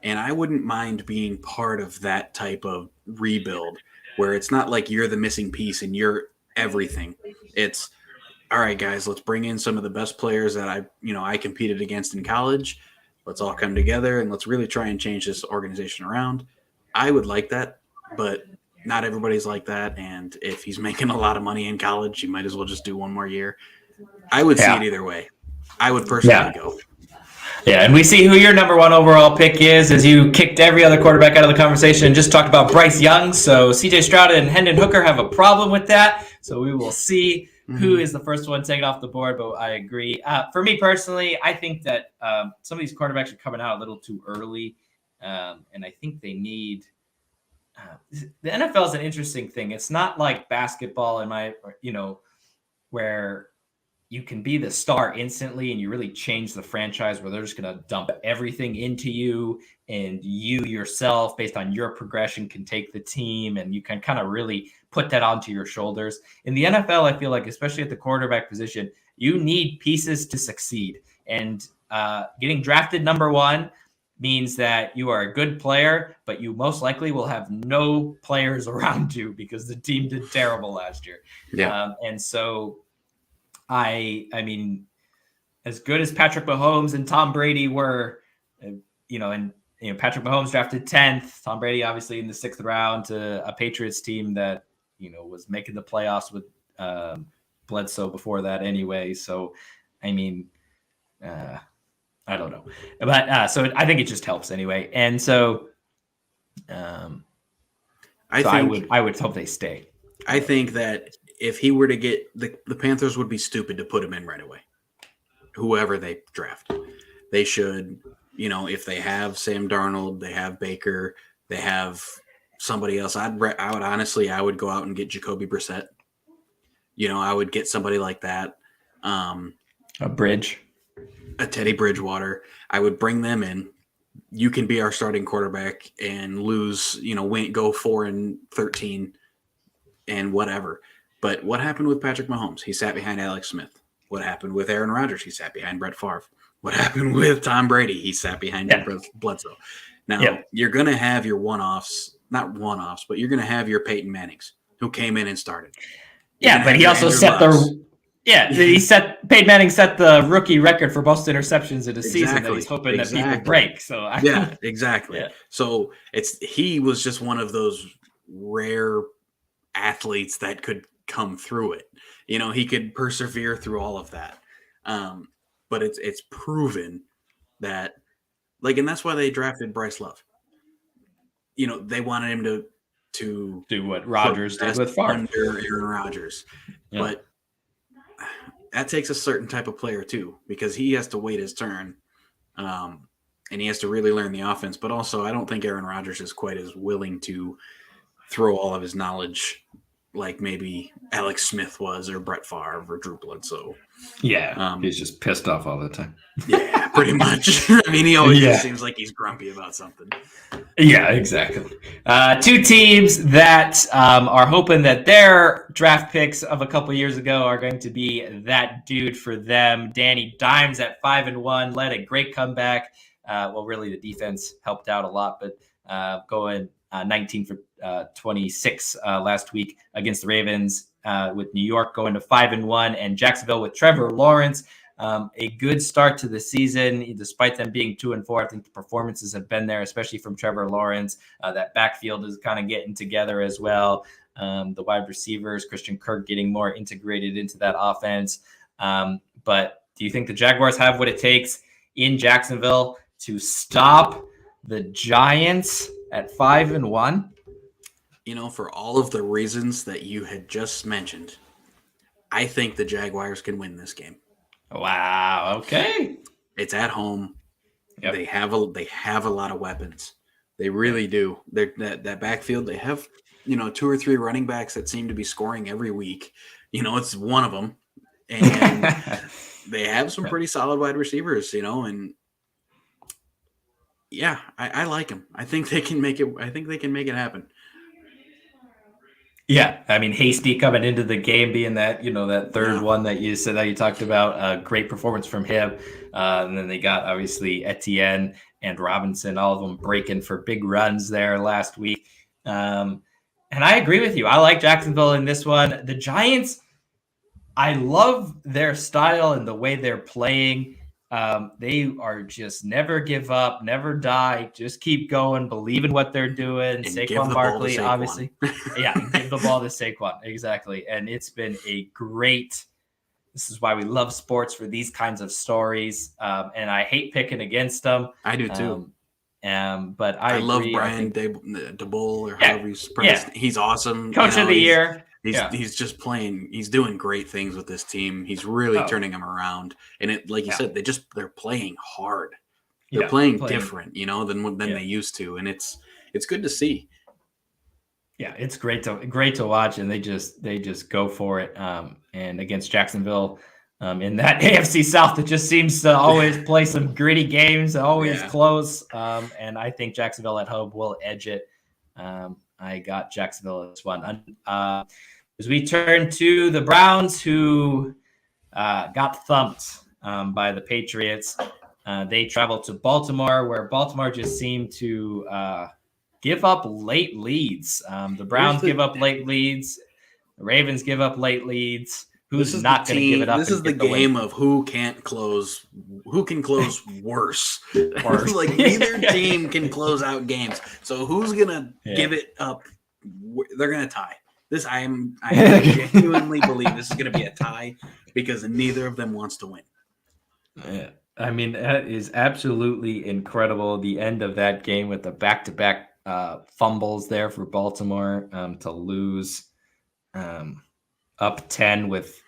Speaker 2: And I wouldn't mind being part of that type of rebuild where it's not like you're the missing piece and you're everything. It's, all right, guys, let's bring in some of the best players that I competed against in college. Let's all come together and let's really try and change this organization around. I would like that, but not everybody's like that. And if he's making a lot of money in college, you might as well just do one more year. I would see it either way. I would personally go.
Speaker 1: Yeah, and we see who your number 1 overall pick is, as you kicked every other quarterback out of the conversation and just talked about Bryce Young. So C.J. Stroud and Hendon Hooker have a problem with that. So we will see who is the first one taken off the board, but I agree. For me personally, I think that some of these quarterbacks are coming out a little too early, and I think they need the NFL is an interesting thing. It's not like basketball where you can be the star instantly and you really change the franchise where they're just going to dump everything into you and you yourself based on your progression can take the team and you can kind of really put that onto your shoulders. In the NFL, I feel like, especially at the quarterback position, you need pieces to succeed. And getting drafted number 1 means that you are a good player, but you most likely will have no players around you because the team did terrible last year.
Speaker 2: Yeah.
Speaker 1: And so I mean, as good as Patrick Mahomes and Tom Brady were, Patrick Mahomes drafted 10th, Tom Brady obviously in the 6th round to a Patriots team that, was making the playoffs with Bledsoe before that anyway. So, I mean, I don't know, but so I think it just helps anyway. And so, I would hope they stay.
Speaker 2: I think that if he were to get the Panthers would be stupid to put him in right away. Whoever they draft, they should, if they have Sam Darnold, they have Baker, they have somebody else. I would go out and get Jacoby Brissett. I would get somebody like that. A Teddy Bridgewater. I would bring them in. You can be our starting quarterback and lose, go 4-13 and whatever. But what happened with Patrick Mahomes? He sat behind Alex Smith. What happened with Aaron Rodgers? He sat behind Brett Favre. What happened with Tom Brady? He sat behind Bledsoe. Now, you're going to have your not one-offs, but you're going to have your Peyton Mannings who came in and started.
Speaker 1: But he also set Peyton Manning set the rookie record for most interceptions in a season that he's hoping that people break. So
Speaker 2: exactly. Yeah. So he was just one of those rare athletes that could come through it. He could persevere through all of that. But it's proven that, and that's why they drafted Bryce Love. They wanted him to
Speaker 1: do what Rodgers did with Favre
Speaker 2: under Aaron Rodgers. Yeah. But that takes a certain type of player too, because he has to wait his turn. And he has to really learn the offense. But also, I don't think Aaron Rodgers is quite as willing to throw all of his knowledge like maybe Alex Smith was, or Brett Favre, or Drew Bledsoe.
Speaker 1: Yeah, he's just pissed off all the time.
Speaker 2: Yeah, pretty much. I mean, he always just seems like he's grumpy about something.
Speaker 1: Yeah, exactly. 2 teams that are hoping that their draft picks of a couple years ago are going to be that dude for them. Danny Dimes at 5-1 led a great comeback Well, really the defense helped out a lot, but going 19 for 26 last week against the Ravens, with New York going to 5-1, and Jacksonville with Trevor Lawrence. A good start to the season, despite them being 2-4. I think the performances have been there, especially from Trevor Lawrence. That backfield is kind of getting together as well. The wide receivers, Christian Kirk, getting more integrated into that offense. But do you think the Jaguars have what it takes in Jacksonville to stop the Giants at 5-1?
Speaker 2: For all of the reasons that you had just mentioned, I think the Jaguars can win this game.
Speaker 1: Wow. Okay.
Speaker 2: It's at home.
Speaker 1: Yep.
Speaker 2: They have a lot of weapons. They really do. That backfield, they have 2 or 3 running backs that seem to be scoring every week. It's one of them, and they have some pretty solid wide receivers. And yeah, I like them. I think they can make it. I think they can make it happen.
Speaker 1: Yeah, I mean, Hasty coming into the game, being that that third one that you said that you talked about, great performance from him, and then they got obviously Etienne and Robinson, all of them breaking for big runs there last week. And I agree with you. I like Jacksonville in this one. The Giants, I love their style and the way they're playing. They are just never give up, never die, just keep going, believe in what they're doing.
Speaker 2: And
Speaker 1: Saquon Barkley, obviously. Yeah, give the ball to Saquon. Exactly. And it's been this is why we love sports, for these kinds of stories. And I hate picking against them.
Speaker 2: I do too.
Speaker 1: But I
Speaker 2: love
Speaker 1: agree.
Speaker 2: Brian DeBoll, or however he's pronounced. He's awesome.
Speaker 1: Coach of the year.
Speaker 2: He's just playing. He's doing great things with this team. He's really turning them around. And it, like you said, they're playing hard. They're playing different, than they used to, and it's good to see.
Speaker 1: Yeah, it's great to watch, and they just go for it. And against Jacksonville, in that AFC South, that just seems to always play some gritty games, always close. And I think Jacksonville at home will edge it. I got Jacksonville in this one. As we turn to the Browns, who got thumped by the Patriots. They traveled to Baltimore, where Baltimore just seemed to give up late leads. The Browns give up late leads. The Ravens give up late leads. Who's not going to give it up?
Speaker 2: This is the game of who can close worse. Like neither team can close out games. So who's going to give it up? They're going to tie. I genuinely believe this is going to be a tie, because neither of them wants to win.
Speaker 1: Yeah. I mean, that is absolutely incredible. The end of that game with the back-to-back fumbles there for Baltimore to lose up 10 with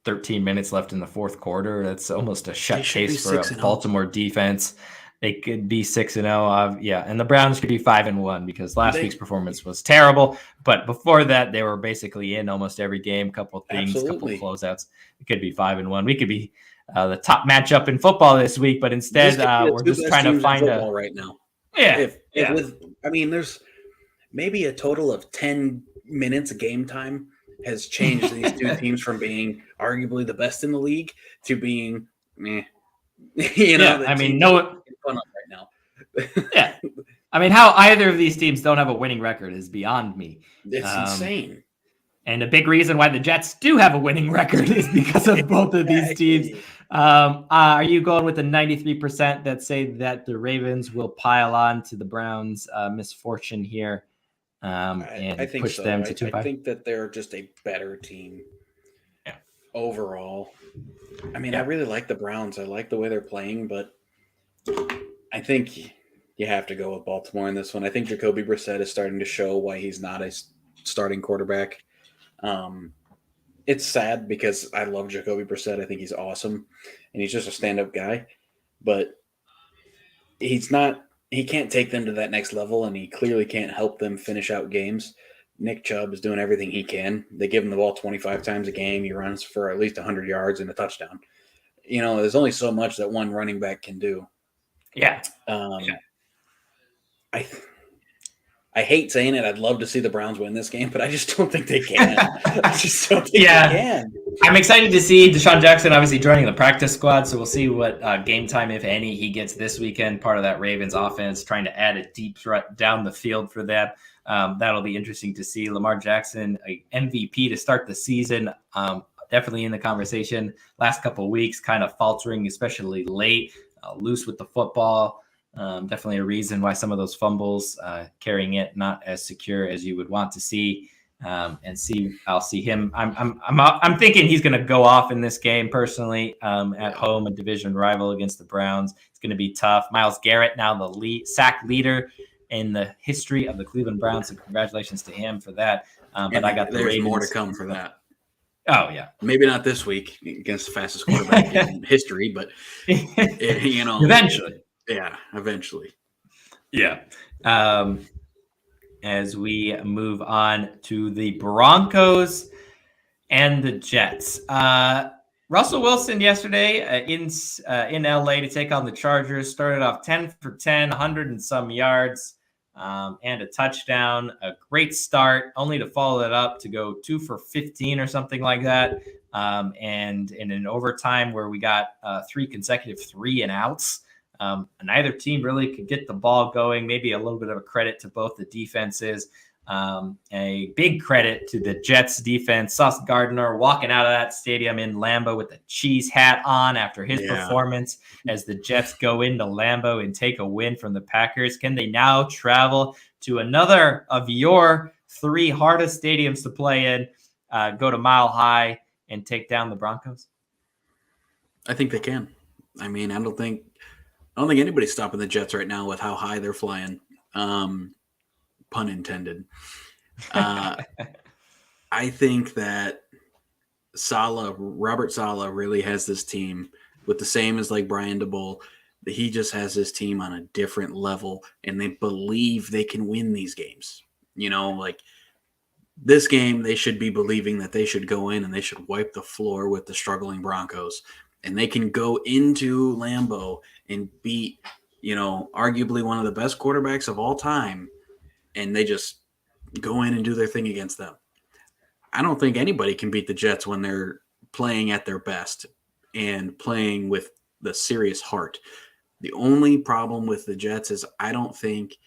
Speaker 1: 13 minutes left in the fourth quarter. That's almost a shut case for a Baltimore defense. They could be 6-0. And the Browns could be 5-1, because last week's performance was terrible. But before that, they were basically in almost every game. Couple things, couple closeouts. It could be 5-1. We could be the top matchup in football this week, but instead we're just trying to find
Speaker 2: a right now.
Speaker 1: Yeah,
Speaker 2: there's maybe a total of 10 minutes of game time has changed these two teams from being arguably the best in the league to being meh.
Speaker 1: I mean,
Speaker 2: fun right now.
Speaker 1: Yeah. I mean, how either of these teams don't have a winning record is beyond me.
Speaker 2: It's insane.
Speaker 1: And a big reason why the Jets do have a winning record is because of both of these teams. Are you going with the 93% that say that the Ravens will pile on to the Browns' misfortune here and
Speaker 2: I think
Speaker 1: push
Speaker 2: so.
Speaker 1: them to 2-5?
Speaker 2: I think that they're just a better team overall. I mean, I really like the Browns. I like the way they're playing, but I think you have to go with Baltimore in this one. I think Jacoby Brissett is starting to show why he's not a starting quarterback. It's sad because I love Jacoby Brissett. I think he's awesome, and he's just a stand-up guy. But he's not. He can't take them to that next level, and he clearly can't help them finish out games. Nick Chubb is doing everything he can. They give him the ball 25 times a game. He runs for at least 100 yards and a touchdown. There's only so much that one running back can do.
Speaker 1: Yeah.
Speaker 2: I hate saying it. I'd love to see the Browns win this game, but I just don't think they can. I just don't think they can.
Speaker 1: I'm excited to see Deshaun Jackson obviously joining the practice squad, so we'll see what game time, if any, he gets this weekend. Part of that Ravens offense, trying to add a deep threat down the field for them. That'll be interesting to see. Lamar Jackson, a MVP to start the season, definitely in the conversation. Last couple of weeks, kind of faltering, especially late, loose with the football. Definitely a reason why some of those fumbles, carrying it not as secure as you would want to see. I'll see him. I'm thinking he's going to go off in this game personally, at home, a division rival against the Browns. It's going to be tough. Myles Garrett, now the sack leader in the history of the Cleveland Browns. So congratulations to him for that. But I got the
Speaker 2: there's
Speaker 1: Ravens.
Speaker 2: More to come for that.
Speaker 1: Oh yeah,
Speaker 2: maybe not this week against the fastest quarterback in history, but
Speaker 1: eventually.
Speaker 2: Yeah, eventually.
Speaker 1: Yeah. As we move on to the Broncos and the Jets. Russell Wilson yesterday in LA to take on the Chargers started off 10 for 10, 100 and some yards, and a touchdown. A great start, only to follow that up to go 2 for 15 or something like that. And in an overtime where we got 3 consecutive 3-and-outs. Neither team really could get the ball going. Maybe a little bit of a credit to both the defenses. A big credit to the Jets defense. Sauce Gardner walking out of that stadium in Lambeau with a cheese hat on after his performance as the Jets go into Lambeau and take a win from the Packers. Can they now travel to another of your 3 hardest stadiums to play in, go to Mile High and take down the Broncos?
Speaker 2: I think they can. I mean, I don't think anybody's stopping the Jets right now with how high they're flying. Pun intended. I think that Robert Saleh really has this team with the same as like Brian DeBull. He just has this team on a different level, and they believe they can win these games. Like this game, they should be believing that they should go in and they should wipe the floor with the struggling Broncos. And they can go into Lambeau and beat, arguably one of the best quarterbacks of all time, and they just go in and do their thing against them. I don't think anybody can beat the Jets when they're playing at their best and playing with the serious heart. The only problem with the Jets is I don't think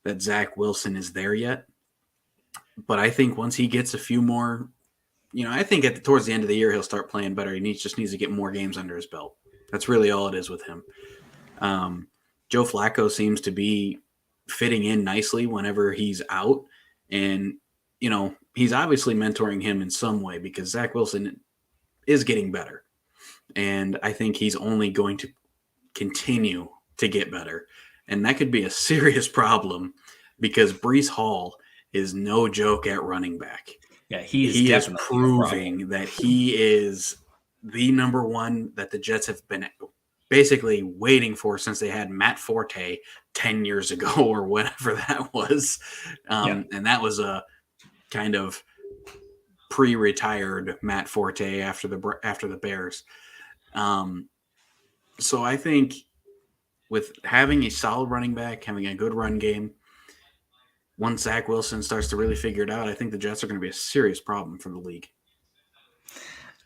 Speaker 2: that Zach Wilson is there yet. But I think once he gets a few more – I think towards the end of the year, he'll start playing better. He just needs to get more games under his belt. That's really all it is with him. Joe Flacco seems to be fitting in nicely whenever he's out. And, he's obviously mentoring him in some way because Zach Wilson is getting better. And I think he's only going to continue to get better. And that could be a serious problem because Breece Hall is no joke at running back.
Speaker 1: Yeah, he
Speaker 2: is proving that he is the number one that the Jets have been basically waiting for since they had Matt Forte 10 years ago or whatever that was. And that was a kind of pre-retired Matt Forte after the Bears. So I think with having a solid running back, having a good run game, once Zach Wilson starts to really figure it out, I think the Jets are going to be a serious problem for the league.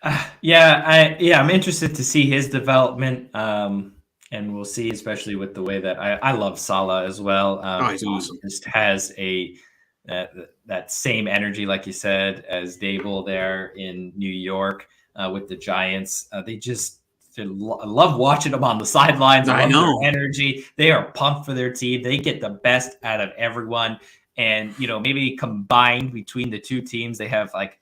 Speaker 1: I'm interested to see his development, and we'll see, especially with the way that I love Saleh as well.
Speaker 2: He's awesome.
Speaker 1: Just has that same energy, like you said, as Dable there in New York with the Giants. I love watching them on the sidelines. I love their energy. They are pumped for their team. They get the best out of everyone. And, maybe combined between the two teams, they have like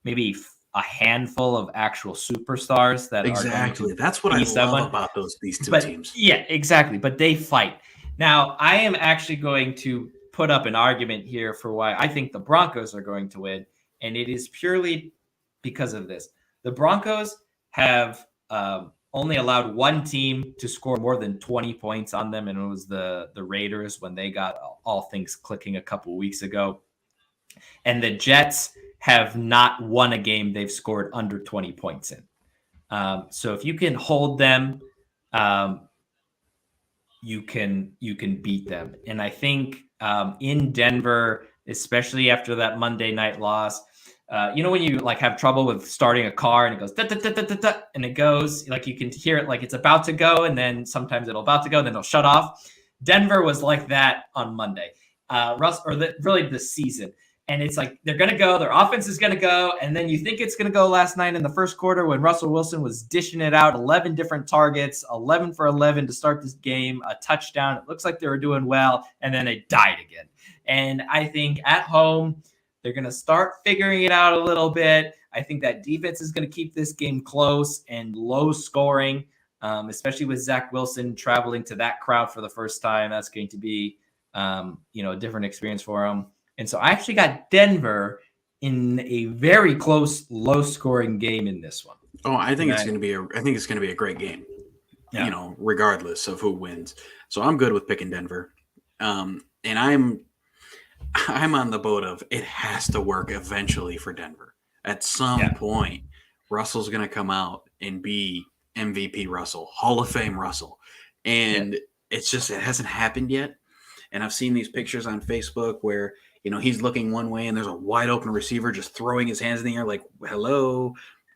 Speaker 1: maybe a handful of actual superstars that
Speaker 2: exactly. That's what I love about these two teams.
Speaker 1: Yeah, exactly. But they fight. Now, I am actually going to put up an argument here for why I think the Broncos are going to win. And it is purely because of this. The Broncos have only allowed one team to score more than 20 points on them, and it was the Raiders when they got all things clicking a couple weeks ago. And the Jets have not won a game they've scored under 20 points in. So if you can hold them, you can beat them. And I think in Denver, especially after that Monday night loss, when you like have trouble with starting a car and it goes da, da, da, da, da, da, and it goes like you can hear it like it's about to go, and then sometimes it'll about to go, and then it'll shut off. Denver was like that on Monday, really this season. And it's like they're going to go, their offense is going to go, and then you think it's going to go last night in the first quarter when Russell Wilson was dishing it out, 11 different targets, 11 for 11 to start this game, a touchdown. It looks like they were doing well, and then they died again. And I think at home, they're going to start figuring it out a little bit. I think that defense is going to keep this game close and low scoring, especially with Zach Wilson traveling to that crowd for the first time. That's going to be, a different experience for him. And so I actually got Denver in a very close, low-scoring game in this one.
Speaker 2: Oh, I think it's going to be a great game.
Speaker 1: Yeah.
Speaker 2: Regardless of who wins. So I'm good with picking Denver, and I'm on the boat of it has to work eventually for Denver. At some point, Russell's going to come out and be MVP Russell, Hall of Fame Russell, and it hasn't happened yet. And I've seen these pictures on Facebook where he's looking one way and there's a wide open receiver just throwing his hands in the air like, hello.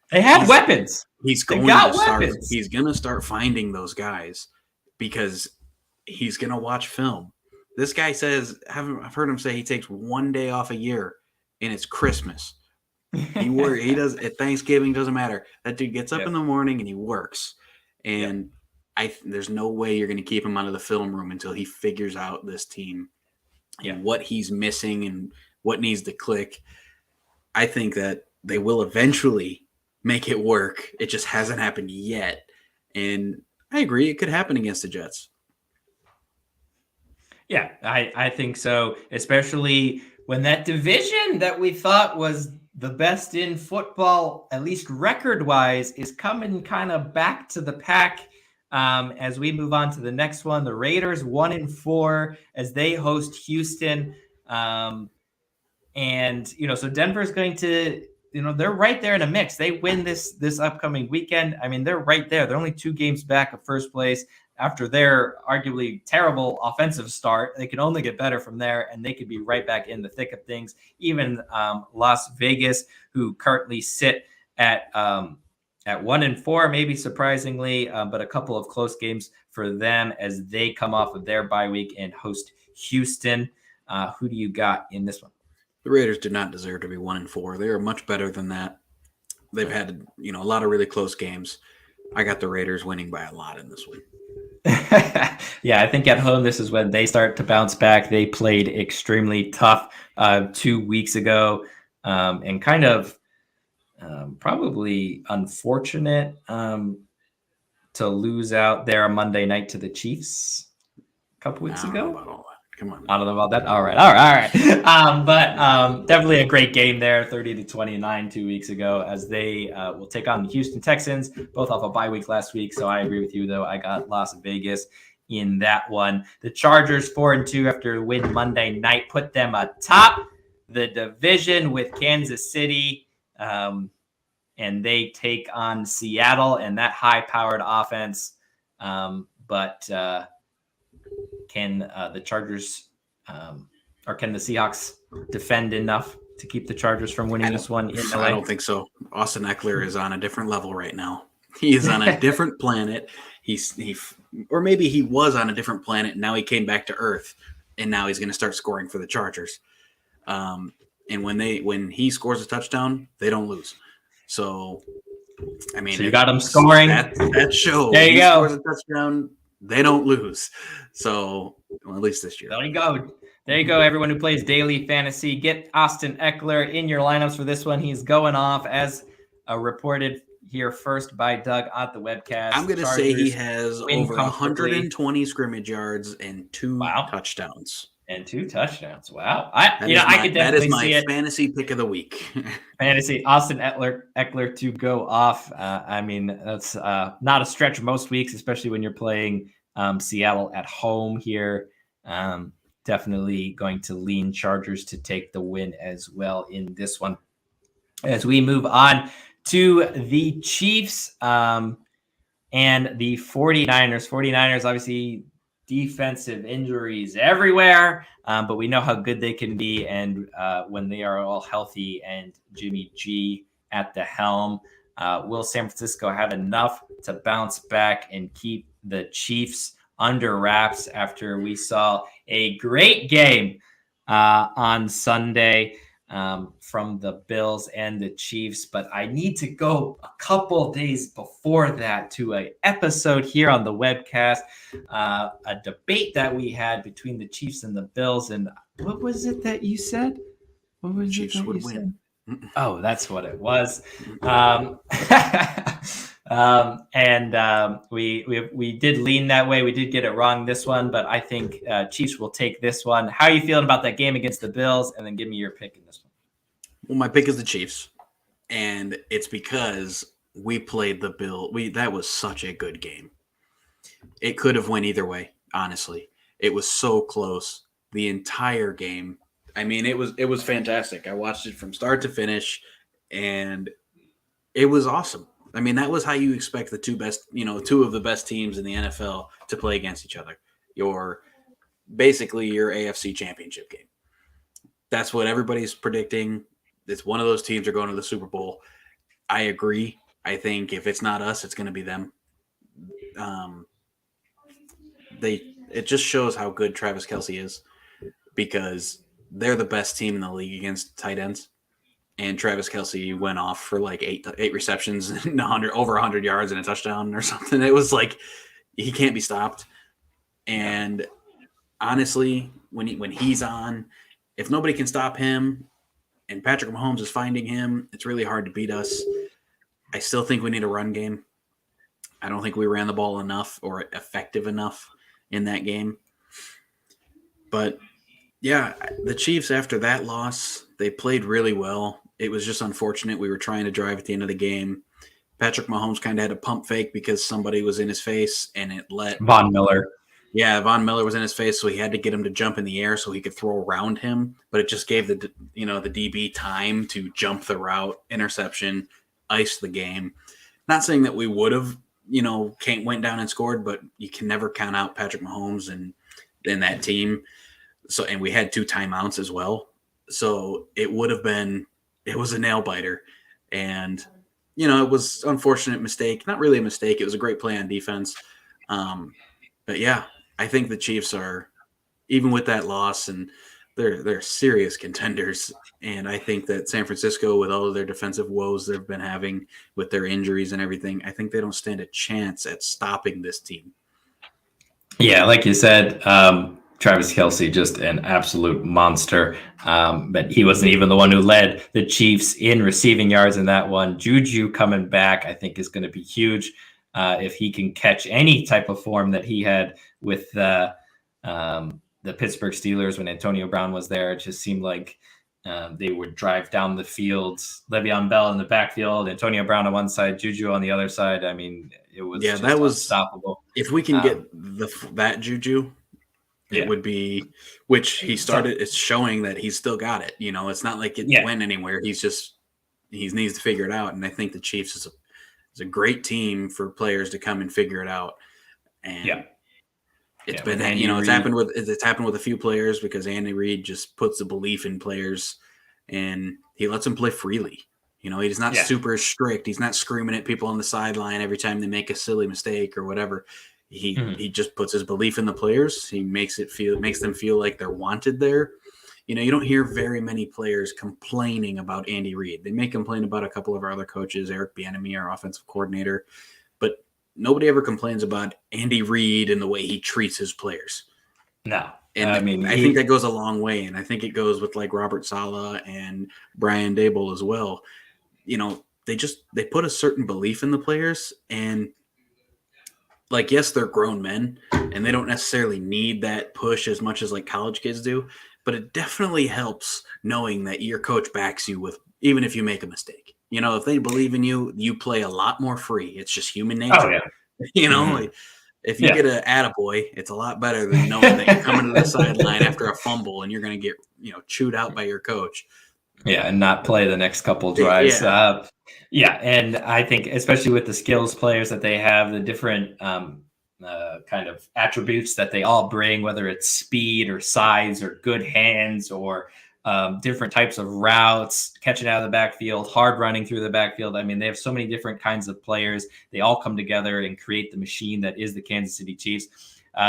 Speaker 1: They have weapons.
Speaker 2: He's going to start finding those guys because he's going to watch film. This guy says, I've heard him say he takes one day off a year and it's Christmas. He does at Thanksgiving, doesn't matter. That dude gets up in the morning and he works. And there's no way you're going to keep him out of the film room until he figures out this team. And what he's missing and what needs to click. I think that they will eventually make it work. It just hasn't happened yet. And I agree. It could happen against the Jets.
Speaker 1: Yeah, I think so, especially when that division that we thought was the best in football, at least record-wise, is coming kind of back to the pack. As we move on to the next one, the Raiders 1-4 as they host Houston. So Denver's going to, they're right there in a mix. They win this upcoming weekend. I mean, they're right there. They're only 2 games back of first place after their arguably terrible offensive start. They can only get better from there, and they could be right back in the thick of things. Even Las Vegas, who currently sit at 1-4, maybe surprisingly, but a couple of close games for them as they come off of their bye week and host Houston. Who do you got in this one?
Speaker 2: The Raiders do not deserve to be 1-4. They are much better than that. They've had, a lot of really close games. I got the Raiders winning by a lot in this one.
Speaker 1: I think at home, this is when they start to bounce back. They played extremely tough 2 weeks ago, and kind of probably unfortunate to lose out there on Monday night to the Chiefs a couple weeks ago.
Speaker 2: Come on.
Speaker 1: I don't know about that. All right. But definitely a great game there, 30-29 2 weeks ago, as they will take on the Houston Texans, both off a bye week last week. So I agree with you, though. I got Las Vegas in that one. The Chargers 4-2 after a win Monday night put them atop the division with Kansas City. And they take on Seattle and that high-powered offense. But can the Chargers or can the Seahawks defend enough to keep the Chargers from winning this one in LA?
Speaker 2: I don't think so. Austin Eckler is on a different level right now. He is on a different planet. Or maybe he was on a different planet and now he came back to Earth and now he's going to start scoring for the Chargers. And when he scores a touchdown, they don't lose. So, I mean,
Speaker 1: so you got him scoring.
Speaker 2: That shows.
Speaker 1: There you go.
Speaker 2: Scores a touchdown, they don't lose. So, well, at least this year.
Speaker 1: There you go. There you go, everyone who plays daily fantasy. Get Austin Eckler in your lineups for this one. He's going off as reported here first by Doug at the webcast.
Speaker 2: I'm going to say he has over 120 scrimmage yards and 2 touchdowns.
Speaker 1: And 2 touchdowns. Wow. I could definitely see it.
Speaker 2: That is my fantasy pick of the week.
Speaker 1: Fantasy Austin Eckler to go off. I mean, that's not a stretch most weeks, especially when you're playing Seattle at home here. Definitely going to lean Chargers to take the win as well in this one. As we move on to the Chiefs and the 49ers. 49ers obviously defensive injuries everywhere, but we know how good they can be. And when they are all healthy and Jimmy G at the helm, will San Francisco have enough to bounce back and keep the Chiefs under wraps after we saw a great game on Sunday from the Bills and the Chiefs? But I need to go a couple days before that to an episode here on the webcast, a debate that we had between the Chiefs and the Bills. And what was it that you said? What was
Speaker 2: Chiefs
Speaker 1: it that
Speaker 2: would
Speaker 1: you
Speaker 2: win.
Speaker 1: said? Oh, that's what it was. We did lean that way. We did get it wrong this one, but I think Chiefs will take this one. How are you feeling about that game against the Bills? And then give me your pick in this one.
Speaker 2: Well, my pick is the Chiefs, and it's because we played the Bill. That was such a good game. It could have went either way, honestly. It was so close the entire game. I mean, it was fantastic. I watched it from start to finish, and it was awesome. I mean, that was how you expect the two of the best teams in the NFL to play against each other. Basically your AFC Championship game. That's what everybody's predicting. It's one of those teams are going to the Super Bowl. I agree. I think if it's not us, it's going to be them. It just shows how good Travis Kelce is, because they're the best team in the league against tight ends. And Travis Kelce went off for like eight receptions and over 100 yards and a touchdown or something. It was like he can't be stopped. And honestly, when he's on, if nobody can stop him and Patrick Mahomes is finding him, it's really hard to beat us. I still think we need a run game. I don't think we ran the ball enough or effective enough in that game. But yeah, the Chiefs, after that loss, they played really well. It was just unfortunate. We were trying to drive at the end of the game. Patrick Mahomes kind of had a pump fake because somebody was in his face, and it let
Speaker 1: Von Miller.
Speaker 2: Yeah, Von Miller was in his face, so he had to get him to jump in the air so he could throw around him. But it just gave the DB time to jump the route, interception, ice the game. Not saying that we would have, went down and scored, but you can never count out Patrick Mahomes and that team. So, and we had 2 timeouts as well. So it was a nail biter. And, it was an unfortunate mistake. Not really a mistake. It was a great play on defense. But yeah, I think the Chiefs are, even with that loss, and they're serious contenders. And I think that San Francisco, with all of their defensive woes they've been having with their injuries and everything, I think they don't stand a chance at stopping this team.
Speaker 1: Yeah, like you said, Travis Kelce, just an absolute monster. But he wasn't even the one who led the Chiefs in receiving yards in that one. Juju coming back, I think, is going to be huge. If he can catch any type of form that he had with the Pittsburgh Steelers when Antonio Brown was there, it just seemed like they would drive down the field. Le'Veon Bell in the backfield, Antonio Brown on one side, Juju on the other side. I mean, it was unstoppable.
Speaker 2: If we can get that Juju, it would be, which he started. It's showing that he's still got it. It's not like it went anywhere. He needs to figure it out. And I think the Chiefs is a great team for players to come and figure it out. And it's happened with a few players because Andy Reid just puts the belief in players and he lets them play freely. He's not super strict. He's not screaming at people on the sideline every time they make a silly mistake or whatever. He just puts his belief in the players. He makes them feel like they're wanted there. You don't hear very many players complaining about Andy Reid. They may complain about a couple of our other coaches, Eric Bieniemy, our offensive coordinator, but nobody ever complains about Andy Reid and the way he treats his players.
Speaker 1: No.
Speaker 2: And I think that goes a long way, and I think it goes with like Robert Saleh and Brian Daboll as well. They put a certain belief in the players, and yes, they're grown men, and they don't necessarily need that push as much as like college kids do. But it definitely helps knowing that your coach backs you with, even if you make a mistake. If they believe in you, you play a lot more free. It's just human nature.
Speaker 1: Oh, yeah.
Speaker 2: If you get an attaboy, it's a lot better than knowing that you're coming to the sideline after a fumble and you're going to get chewed out by your coach.
Speaker 1: Yeah, and not play the next couple drives. And I think especially with the skills players that they have, the different kind of attributes that they all bring, whether it's speed or size or good hands or different types of routes, catching out of the backfield, hard running through the backfield. I mean, they have so many different kinds of players. They all come together and create the machine that is the Kansas City Chiefs.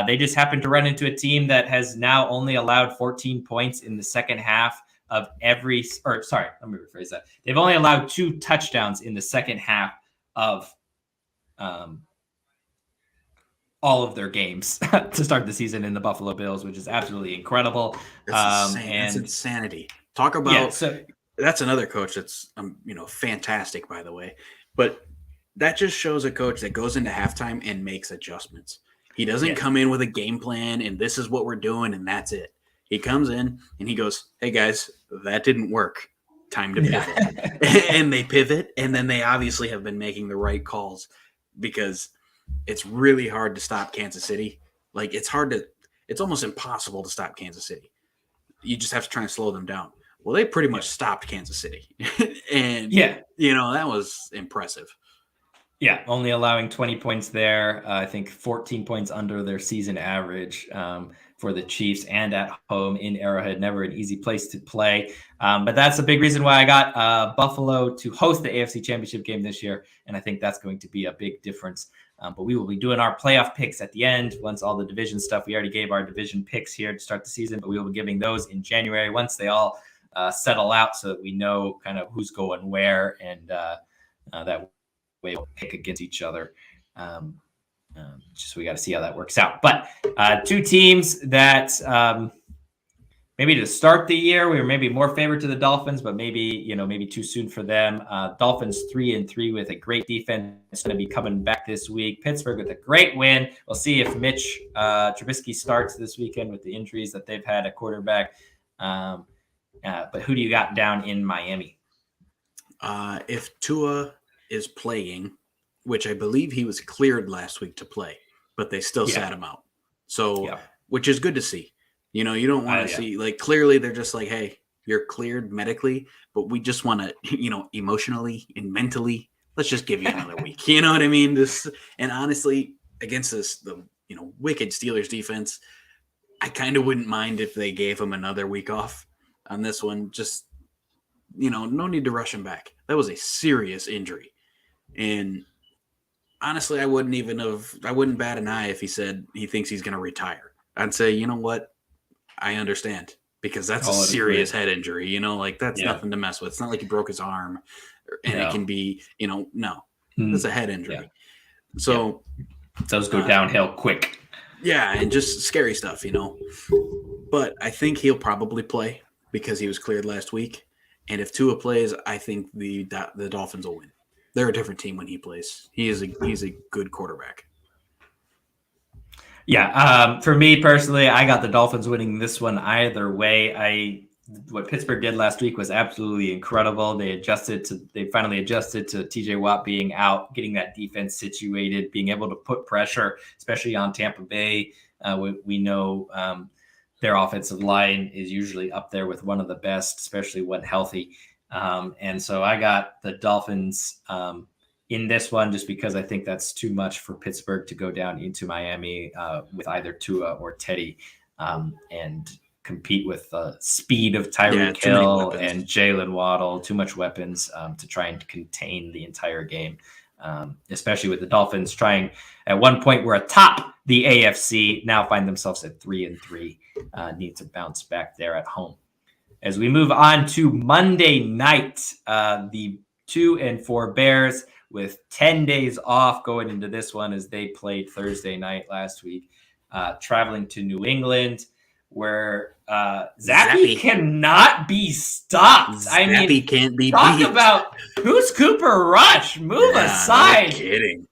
Speaker 1: They just happen to run into a team that has now only allowed 14 points in the second half of let me rephrase that. They've only allowed 2 touchdowns in the second half of all of their games to start the season in the Buffalo Bills, which is absolutely incredible.
Speaker 2: That's insanity. Talk about that's another coach that's fantastic, by the way. But that just shows a coach that goes into halftime and makes adjustments. He doesn't come in with a game plan and this is what we're doing and that's it. He comes in and he goes, "Hey guys, that didn't work. Time to pivot." And they pivot, and then they obviously have been making the right calls because it's really hard to stop Kansas City. Like it's almost impossible to stop Kansas City. You just have to try and slow them down. Well, they pretty much stopped Kansas City. And that was impressive.
Speaker 1: Yeah, only allowing 20 points there. I think 14 points under their season average for the Chiefs, and at home in Arrowhead. Never an easy place to play. But that's a big reason why I got Buffalo to host the AFC Championship game this year. And I think that's going to be a big difference. But we will be doing our playoff picks at the end once all the division stuff. We already gave our division picks here to start the season, but we will be giving those in January once they all settle out so that we know kind of who's going where, and that way we'll pick against each other. Just we got to see how that works out. But 2 teams that maybe to start the year we were maybe more favored to the Dolphins, but maybe too soon for them. Dolphins 3-3 with a great defense. It's going to be coming back this week. Pittsburgh with a great win. We'll see if Mitch Trubisky starts this weekend with the injuries that they've had at quarterback. But who do you got down in Miami?
Speaker 2: If Tua is playing, which I believe he was cleared last week to play, but they still sat him out. So, which is good to see. You don't want to see, like, clearly they're just like, hey, you're cleared medically, but we just want to, emotionally and mentally, let's just give you another week. You know what I mean? And honestly, against the wicked Steelers defense, I kind of wouldn't mind if they gave him another week off on this one. Just, no need to rush him back. That was a serious injury. And honestly, I wouldn't bat an eye if he said he thinks he's going to retire. I'd say, you know what? I understand, because that's a serious head injury, that's nothing to mess with. It's not like he broke his arm and it can be, that's a head injury. So
Speaker 1: those go downhill quick.
Speaker 2: Yeah. And just scary stuff, but I think he'll probably play because he was cleared last week. And if Tua plays, I think the Dolphins will win. They're a different team when he plays. He's a good quarterback.
Speaker 1: Yeah, for me personally, I got the Dolphins winning this one either way. What Pittsburgh did last week was absolutely incredible. They finally adjusted to TJ Watt being out, getting that defense situated, being able to put pressure, especially on Tampa Bay. We know their offensive line is usually up there with one of the best, especially when healthy. And so I got the Dolphins in this one just because I think that's too much for Pittsburgh to go down into Miami with either Tua or Teddy and compete with the speed of Tyreek Hill and Jalen Waddle. Too much weapons to try and contain the entire game, especially with the Dolphins trying at one point were atop the AFC, now find themselves at 3-3, need to bounce back there at home. As we move on to Monday night, the 2-4 Bears with 10 days off going into this one as they played Thursday night last week, traveling to New England where Zappy cannot be stopped.
Speaker 2: Zappy can't be
Speaker 1: talk
Speaker 2: beat.
Speaker 1: About who's Cooper Rush? Move aside.
Speaker 2: No kidding.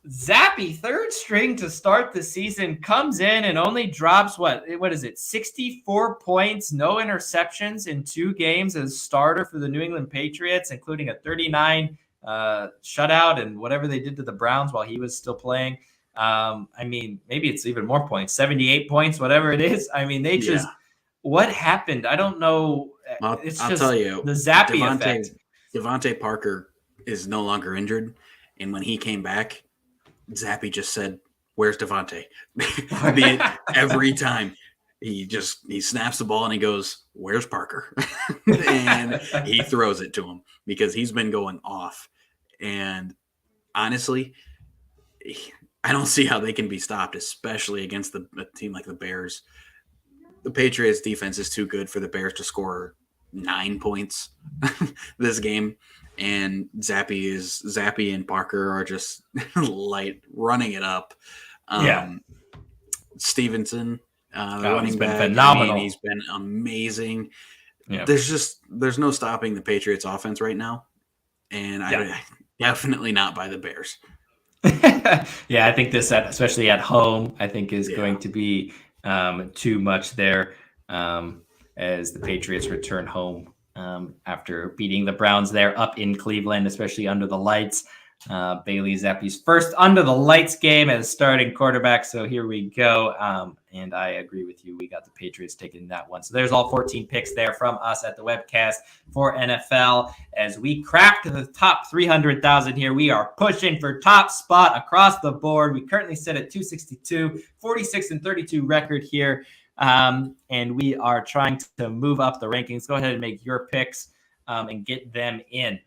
Speaker 1: Zappy, third string to start the season, comes in and only drops what is it? 64 points, no interceptions in 2 games as starter for the New England Patriots, including a 39 shutout and whatever they did to the Browns while he was still playing. Maybe it's even more points, 78 points, whatever it is. They just, what happened? I don't know.
Speaker 2: I'll tell you,
Speaker 1: the Zappy effect.
Speaker 2: Devontae Parker is no longer injured. And when he came back, Zappy just said, where's Devontae? Every time he snaps the ball and he goes, where's Parker? And he throws it to him because he's been going off. And honestly, I don't see how they can be stopped, especially against a team like the Bears. The Patriots defense is too good for the Bears to score 9 points this game. And Zappy and Parker are just light running it up. Stevenson, the running back,
Speaker 1: phenomenal.
Speaker 2: he's been amazing.
Speaker 1: Yeah.
Speaker 2: There's no stopping the Patriots offense right now. And I definitely not by the Bears.
Speaker 1: Yeah, I think this, especially at home, I think is going to be too much there as the Patriots return home after beating the Browns there up in Cleveland, especially under the lights. Bailey Zappi's first under the lights game as starting quarterback. So here we go. And I agree with you. We got the Patriots taking that one. So there's all 14 picks there from us at the webcast for NFL. As we crack the top 300,000 here, we are pushing for top spot across the board. We currently sit at 262, 46-32 record here. And we are trying to move up the rankings. Go ahead and make your picks and get them in.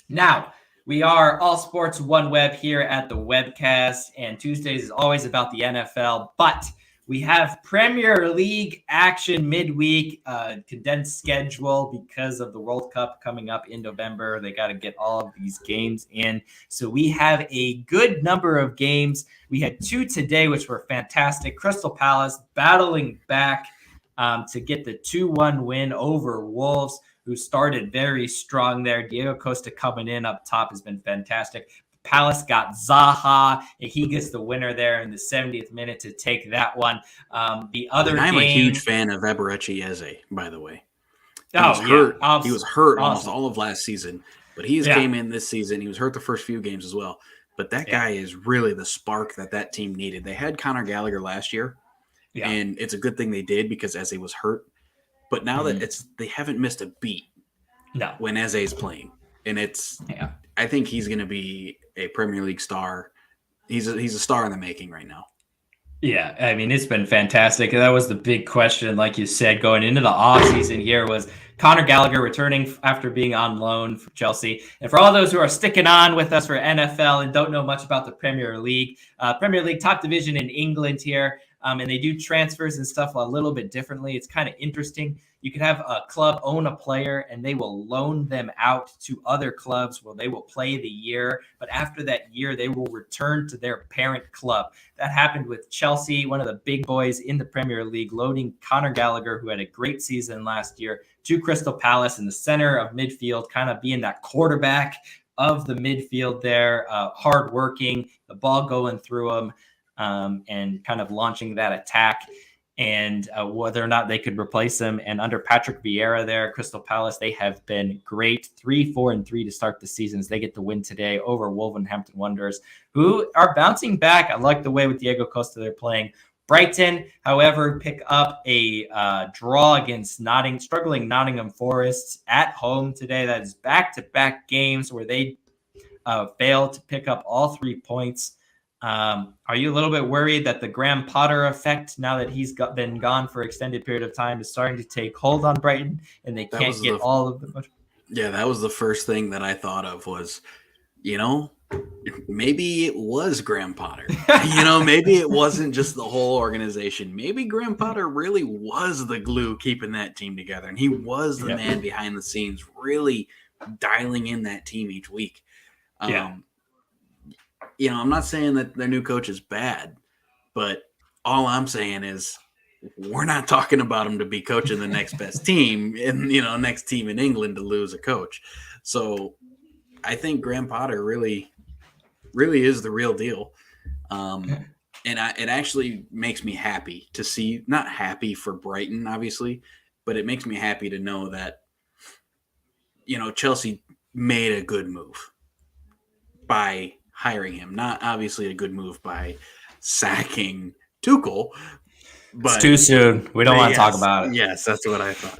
Speaker 1: Now, we are All Sports One Web here at the webcast, and Tuesdays is always about the NFL, but we have Premier League action midweek, condensed schedule because of the World Cup coming up in November. They got to get all of these games in. So we have a good number of games. We had 2 today, which were fantastic. Crystal Palace battling back to get the 2-1 win over Wolves, who started very strong there. Diego Costa coming in up top has been fantastic. Palace got Zaha, and he gets the winner there in the 70th minute to take that one. I'm
Speaker 2: a huge fan of Eberechi Eze, by the way. He was hurt almost all of last season, but he came in this season. He was hurt the first few games as well. But that guy is really the spark that team needed. They had Conor Gallagher last year, and it's a good thing they did because Eze was hurt. But now that they haven't missed a beat when Eze is playing. And I think he's going to be a Premier League star. He's a star in the making right now.
Speaker 1: Yeah, I mean, it's been fantastic. That was the big question, like you said, going into the offseason here was Conor Gallagher returning after being on loan from Chelsea. And for all those who are sticking on with us for NFL and don't know much about the Premier League top division in England here, and they do transfers and stuff a little bit differently. It's kind of interesting. You could have a club own a player and they will loan them out to other clubs where they will play the year. But after that year, they will return to their parent club. That happened with Chelsea, one of the big boys in the Premier League, loading Conor Gallagher, who had a great season last year, to Crystal Palace in the center of midfield, kind of being that quarterback of the midfield there, hardworking, the ball going through him. And kind of launching that attack, and whether or not they could replace him. And under Patrick Vieira there, Crystal Palace, they have been great. 3-4-3 to start the season as they get the win today over Wolverhampton Wanderers, who are bouncing back. I like the way with Diego Costa they're playing. Brighton, however, pick up a draw against struggling Nottingham Forest at home today. That is back-to-back games where they failed to pick up all 3 points. Are you a little bit worried that the Graham Potter effect, now that he's been gone for an extended period of time, is starting to take hold on Brighton and they can't get all of the...
Speaker 2: Yeah, that was the first thing that I thought of was, maybe it was Graham Potter. Maybe it wasn't just the whole organization. Maybe Graham Potter really was the glue keeping that team together. And he was the man behind the scenes, really dialing in that team each week. I'm not saying that their new coach is bad, but all I'm saying is we're not talking about him to be coaching the next best team and, next team in England to lose a coach. So I think Graham Potter really, really is the real deal. And it actually makes me happy to see, not happy for Brighton, obviously, but it makes me happy to know that, Chelsea made a good move by hiring him. Not obviously a good move by sacking Tuchel. But
Speaker 1: it's too soon. We don't want to talk about it.
Speaker 2: Yes, that's what I thought.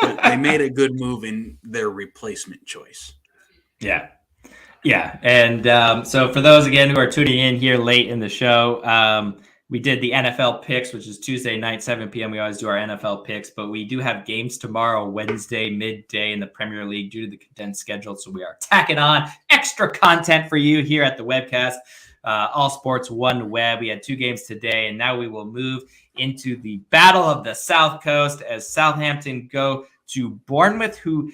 Speaker 2: But they made a good move in their replacement choice.
Speaker 1: Yeah. Yeah, and so for those again who are tuning in here late in the show, we did the NFL picks, which is Tuesday night, 7 p.m. We always do our NFL picks, but we do have games tomorrow, Wednesday, midday in the Premier League due to the condensed schedule. So we are tacking on extra content for you here at the webcast. All Sports One Web. We had 2 games today, and now we will move into the Battle of the South Coast as Southampton go to Bournemouth, who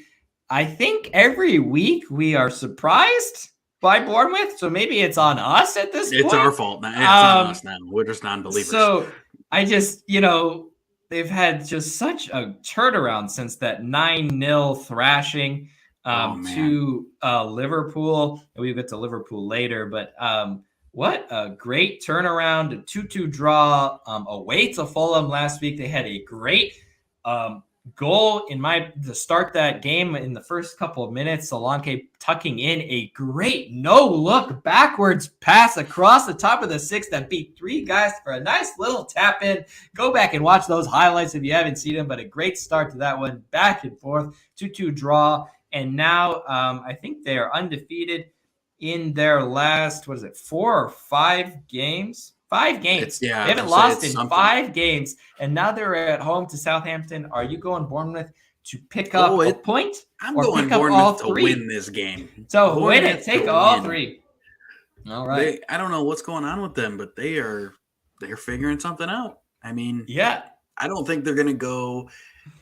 Speaker 1: I think every week we are surprised by Bournemouth, so maybe it's on us at this point.
Speaker 2: It's our fault now. It's on us now. We're just non-believers.
Speaker 1: So I just, they've had just such a turnaround since that 9-0 thrashing to Liverpool. We'll get to Liverpool later, but what a great turnaround. A 2-2 draw away to Fulham last week. They had a great goal to start that game in the first couple of minutes. Solanke tucking in a great no-look backwards pass across the top of the 6 that beat 3 guys for a nice little tap in. Go back and watch those highlights if you haven't seen them, but a great start to that one. Back and forth, 2-2 draw. And now I think they are undefeated in their last, 4 or 5 games? 5 games. They haven't lost in something. 5 games, and now they're at home to Southampton. Are you going Bournemouth to pick up a point?
Speaker 2: I'm going Bournemouth to win this game.
Speaker 1: So win it. Take all 3. All right.
Speaker 2: I don't know what's going on with them, but they're figuring something out. I mean,
Speaker 1: yeah.
Speaker 2: I don't think they're going to go,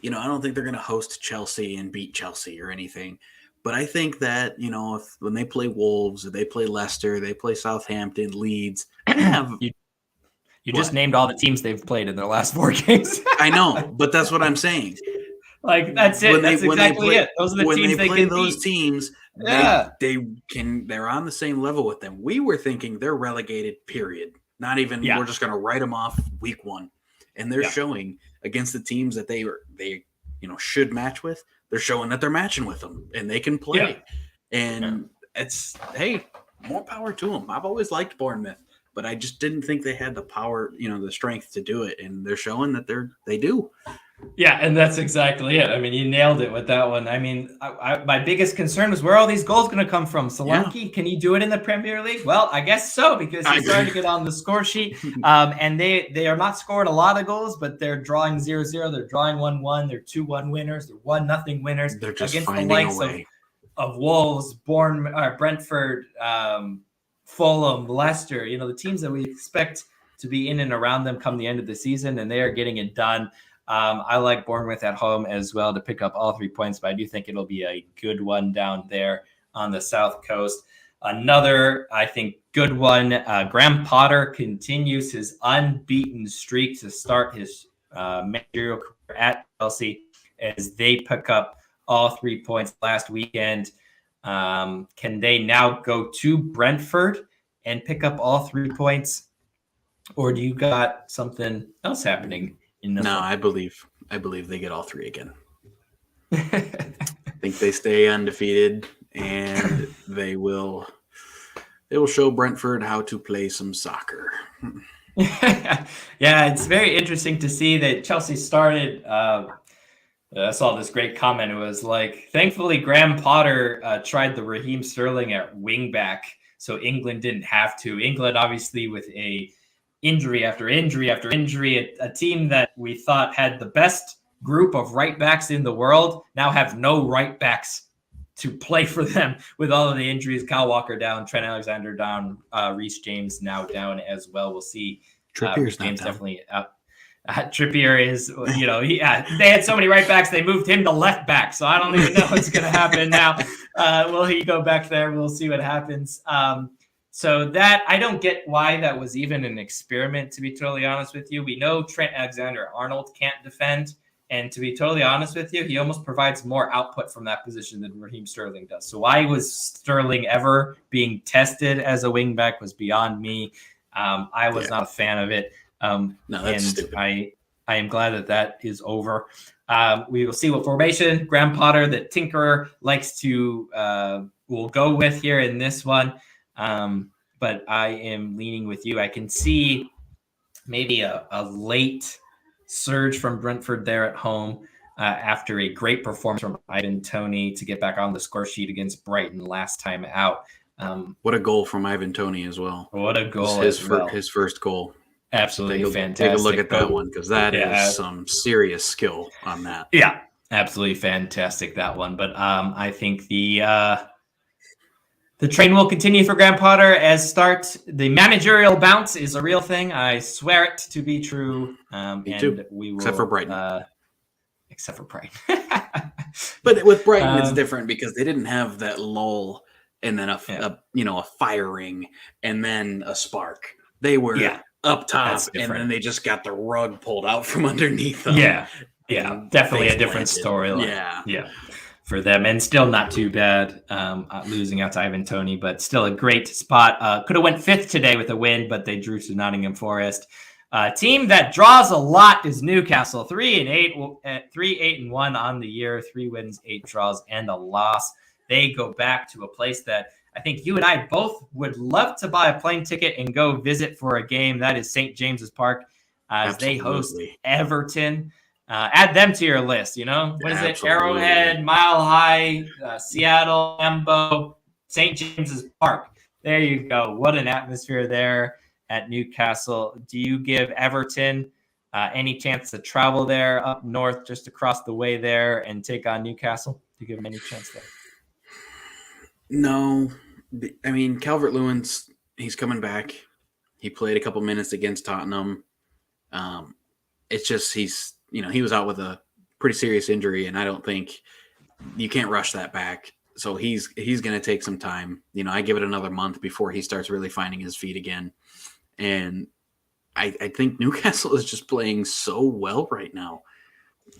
Speaker 2: I don't think they're going to host Chelsea and beat Chelsea or anything. But I think that, when they play Wolves, or they play Leicester, they play Southampton, Leeds, they have
Speaker 1: You just named all the teams they've played in their last 4 games.
Speaker 2: I know, but that's what I'm saying.
Speaker 1: That's it. That's exactly it. Those are the teams they can
Speaker 2: those
Speaker 1: beat.
Speaker 2: Teams, they're on the same level with them. We were thinking they're relegated, period. Not even we're just going to write them off week 1. And they're showing against the teams that they should match with. They're showing that they're matching with them and they can play. Yeah. And it's, hey, more power to them. I've always liked Bournemouth, but I just didn't think they had the power, the strength to do it. And they're showing that they do.
Speaker 1: Yeah, and that's exactly it. I mean, you nailed it with that one. I mean, my biggest concern was where are all these goals going to come from? Solanke, can he do it in the Premier League? Well, I guess so, because he's starting to get on the score sheet. And they are not scoring a lot of goals, but they're drawing 0-0. They're drawing 1-1. They're 2-1 winners. They're 1-0 winners.
Speaker 2: They're just
Speaker 1: against
Speaker 2: finding
Speaker 1: the likes
Speaker 2: a way.
Speaker 1: of Wolves, Brentford, Fulham, Leicester. The teams that we expect to be in and around them come the end of the season, and they are getting it done. I like Bournemouth at home as well to pick up all 3 points, but I do think it'll be a good one down there on the South Coast. Another, I think, good one. Graham Potter continues his unbeaten streak to start his managerial career at Chelsea as they pick up all 3 points last weekend. Can they now go to Brentford and pick up all 3 points? Or do you got something else happening?
Speaker 2: I believe they get all 3 again. I think they stay undefeated, and they will show Brentford how to play some soccer.
Speaker 1: Yeah, it's very interesting to see that Chelsea started. I saw this great comment. It was like, thankfully, Graham Potter tried the Raheem Sterling at wing back, so England didn't have to. England, obviously, with a injury after injury after injury, a team that we thought had the best group of right backs in the world now have no right backs to play for them with all of the injuries. Kyle Walker down, Trent Alexander down, Reece James now down as well. We'll see.
Speaker 2: Trippier's
Speaker 1: James
Speaker 2: not
Speaker 1: definitely up. Trippier is, they had so many right backs, they moved him to left back. So I don't even know what's going to happen now. Will he go back there? We'll see what happens. So that, I don't get why that was even an experiment, to be totally honest with you. We know Trent Alexander-Arnold can't defend. And to be totally honest with you, he almost provides more output from that position than Raheem Sterling does. So why was Sterling ever being tested as a wingback was beyond me. I was not a fan of it.
Speaker 2: No, that's stupid.
Speaker 1: I am glad that is over. We will see what formation Graham Potter that Tinkerer likes to will go with here in this one. But I am leaning with you. I can see maybe a late surge from Brentford there at home after a great performance from Ivan Toney to get back on the score sheet against Brighton last time out.
Speaker 2: What a goal from Ivan Toney as well.
Speaker 1: What a goal
Speaker 2: his
Speaker 1: as well.
Speaker 2: His first goal.
Speaker 1: Absolutely fantastic.
Speaker 2: Take a look at that one, because that is some serious skill on that.
Speaker 1: Yeah, absolutely fantastic, that one. But I think the train will continue for Graham Potter the managerial bounce is a real thing. I swear it to be true.
Speaker 2: Me too.
Speaker 1: We will,
Speaker 2: except for Brighton.
Speaker 1: Except for Brighton.
Speaker 2: But with Brighton, it's different because they didn't have that lull and then a firing and then a spark. They were up top, and then they just got the rug pulled out from underneath them.
Speaker 1: Yeah, definitely a different storyline. Yeah, for them, and still not too bad losing out to Ivan Toney, but still a great spot. Could have went 5th today with a win, but they drew to Nottingham Forest. Team that draws a lot is Newcastle. 3-8-1 on the year, 3 wins, 8 draws, and a loss. They go back to a place that I think you and I both would love to buy a plane ticket and go visit for a game. That is St. James's Park as Absolutely. They host Everton. Add them to your list. What is it? Arrowhead, Mile High, Seattle, Lambeau, St. James's Park. There you go. What an atmosphere there at Newcastle. Do you give Everton any chance to travel there up north, just across the way there, and take on Newcastle? Do you give them any chance there?
Speaker 2: No. I mean, Calvert-Lewin's, he's coming back. He played a couple minutes against Tottenham. It's just he was out with a pretty serious injury, and I don't think you can't rush that back. So he's going to take some time. I give it another month before he starts really finding his feet again. And I think Newcastle is just playing so well right now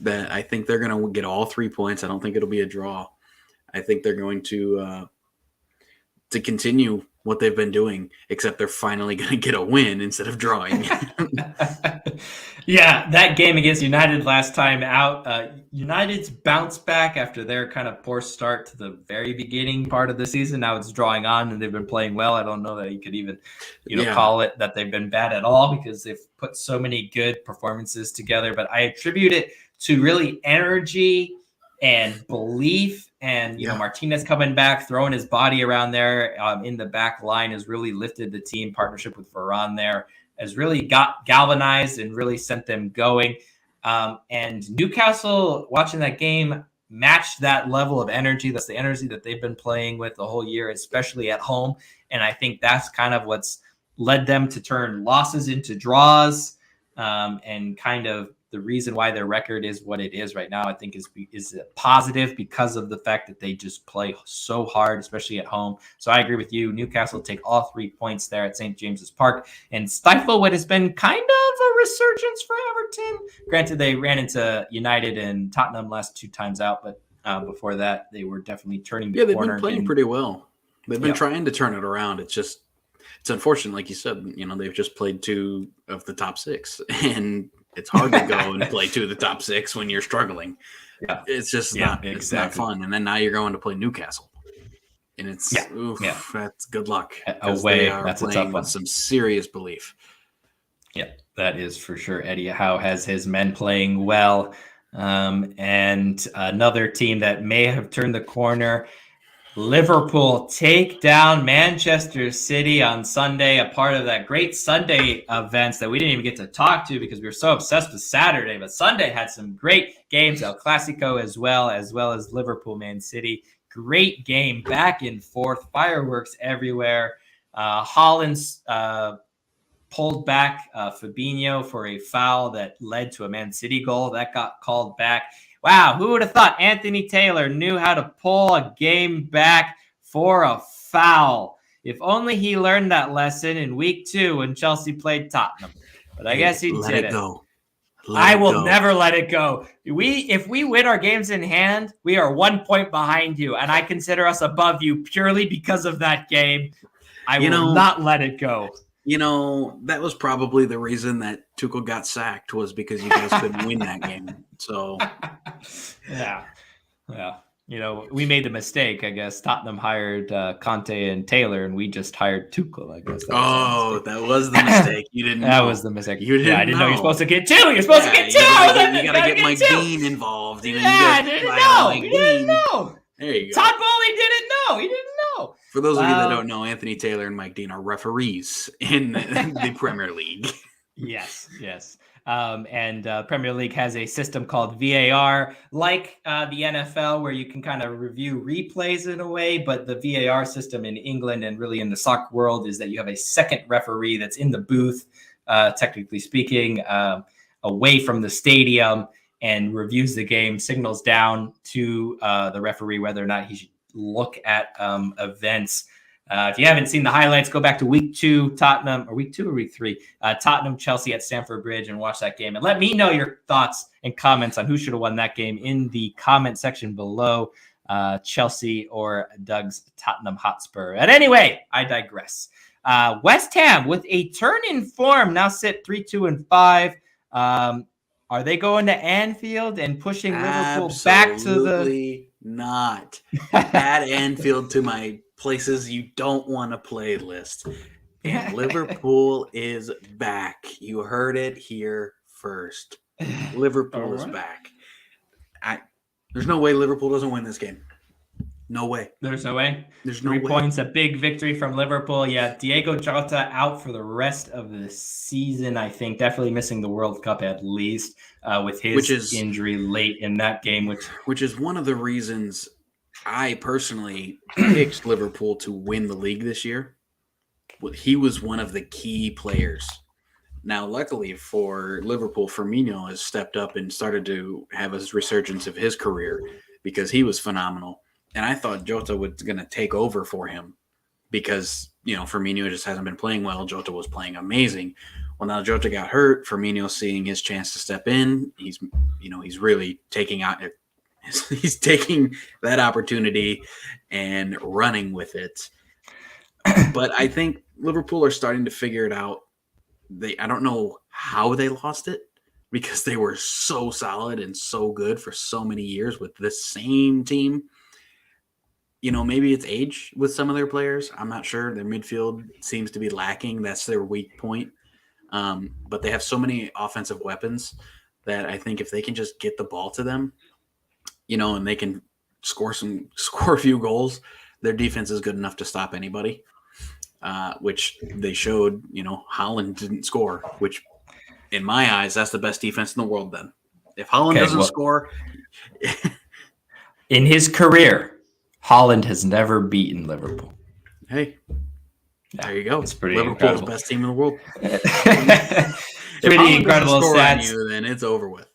Speaker 2: that I think they're going to get all 3 points. I don't think it'll be a draw. I think they're going to continue what they've been doing, except they're finally going to get a win instead of drawing.
Speaker 1: Yeah, that game against United last time out, United's bounced back after their kind of poor start to the very beginning part of the season. Now it's drawing on, and they've been playing well. I don't know that you could even, call it that they've been bad at all, because they've put so many good performances together. But I attribute it to really energy and belief. And, Martinez coming back, throwing his body around there in the back line has really lifted the team. Partnership with Varane there has really got galvanized and really sent them going. And Newcastle, watching that game, matched that level of energy. That's the energy that they've been playing with the whole year, especially at home. And I think that's kind of what's led them to turn losses into draws, and kind of the reason why their record is what it is right now, I think, is positive because of the fact that they just play so hard, especially at home. So I agree with you. Newcastle take all 3 points there at St. James's Park and stifle what has been kind of a resurgence for Everton. Granted, they ran into United and Tottenham last 2 times out, but before that, they were definitely turning the corner.
Speaker 2: Yeah, they've been playing pretty well. They've been trying to turn it around. It's unfortunate, like you said, they've just played 2 of the top 6, and it's hard to go and play 2 of the top 6 when you're struggling. Yeah. It's just it's not fun. And then now you're going to play Newcastle. And it's that's good luck.
Speaker 1: Away,
Speaker 2: they are
Speaker 1: that's
Speaker 2: playing
Speaker 1: a tough one.
Speaker 2: With some serious belief.
Speaker 1: Yeah, that is for sure. Eddie Howe has his men playing well. And another team that may have turned the corner, Liverpool take down Manchester City on Sunday, a part of that great Sunday events that we didn't even get to talk to because we were so obsessed with Saturday. But Sunday had some great games, El Clasico as well as Liverpool Man City. Great game, back and forth, fireworks everywhere. Holland's pulled back Fabinho for a foul that led to a Man City goal. That got called back. Wow, who would have thought Anthony Taylor knew how to pull a game back for a foul? If only he learned that lesson in week 2 when Chelsea played Tottenham. But I guess he didn't. I will never let it go. If we win our games in hand, we are 1 point behind you, and I consider us above you purely because of that game. I will not let it go.
Speaker 2: That was probably the reason that Tuchel got sacked, was because you guys couldn't win that game. So,
Speaker 1: yeah. We made the mistake, I guess. Tottenham hired Conte and Taylor, and we just hired Tuchel, I guess.
Speaker 2: That was the mistake. You didn't know.
Speaker 1: That was the mistake. I didn't know you're supposed to get 2. You're supposed to get 2.
Speaker 2: You got to get Mike Dean involved.
Speaker 1: I didn't know. You didn't know.
Speaker 2: There you go.
Speaker 1: Todd Bowley didn't know. He didn't know.
Speaker 2: For those of you that don't know, Anthony Taylor and Mike Dean are referees in the Premier League.
Speaker 1: Yes. And Premier League has a system called VAR, like the NFL, where you can kind of review replays in a way. But the VAR system in England and really in the soccer world is that you have a second referee that's in the booth, technically speaking, away from the stadium, and reviews the game, signals down to the referee whether or not he should look at events. If you haven't seen the highlights, go back to week 2, Tottenham, or week 2 or week 3, Tottenham, Chelsea at Stamford Bridge, and watch that game. And let me know your thoughts and comments on who should have won that game in the comment section below, Chelsea or Doug's Tottenham Hotspur. And anyway, I digress. West Ham, with a turn in form, now sit 3-2-5. Are they going to Anfield and pushing Liverpool back to the...
Speaker 2: Absolutely not. Add Anfield to my places you don't want to play list. And Liverpool is back. You heard it here first. Liverpool is back. There's no way Liverpool doesn't win this game. No way.
Speaker 1: There's no way.
Speaker 2: There's no
Speaker 1: 3
Speaker 2: way.
Speaker 1: points, a big victory from Liverpool. Yeah, Diego Jota out for the rest of the season, I think. Definitely missing the World Cup at least with his injury late in that game.
Speaker 2: Which is one of the reasons I personally picked Liverpool to win the league this year. He was one of the key players. Now, luckily for Liverpool, Firmino has stepped up and started to have a resurgence of his career because he was phenomenal. And I thought Jota was going to take over for him because, Firmino just hasn't been playing well. Jota was playing amazing. Well, now Jota got hurt. Firmino seeing his chance to step in. He's really taking that opportunity and running with it. But I think Liverpool are starting to figure it out. I don't know how they lost it because they were so solid and so good for so many years with this same team. Maybe it's age with some of their players. I'm not sure. Their midfield seems to be lacking. That's their weak point. But they have so many offensive weapons that I think if they can just get the ball to them, and they can score a few goals, their defense is good enough to stop anybody, which they showed. Haaland didn't score, which in my eyes, that's the best defense in the world then. If Haaland doesn't score.
Speaker 1: In his career, Haaland has never beaten Liverpool.
Speaker 2: Hey, there you go.
Speaker 1: It's pretty
Speaker 2: Liverpool's
Speaker 1: incredible.
Speaker 2: Best team in the world.
Speaker 1: Pretty incredible stats.
Speaker 2: Then it's over with.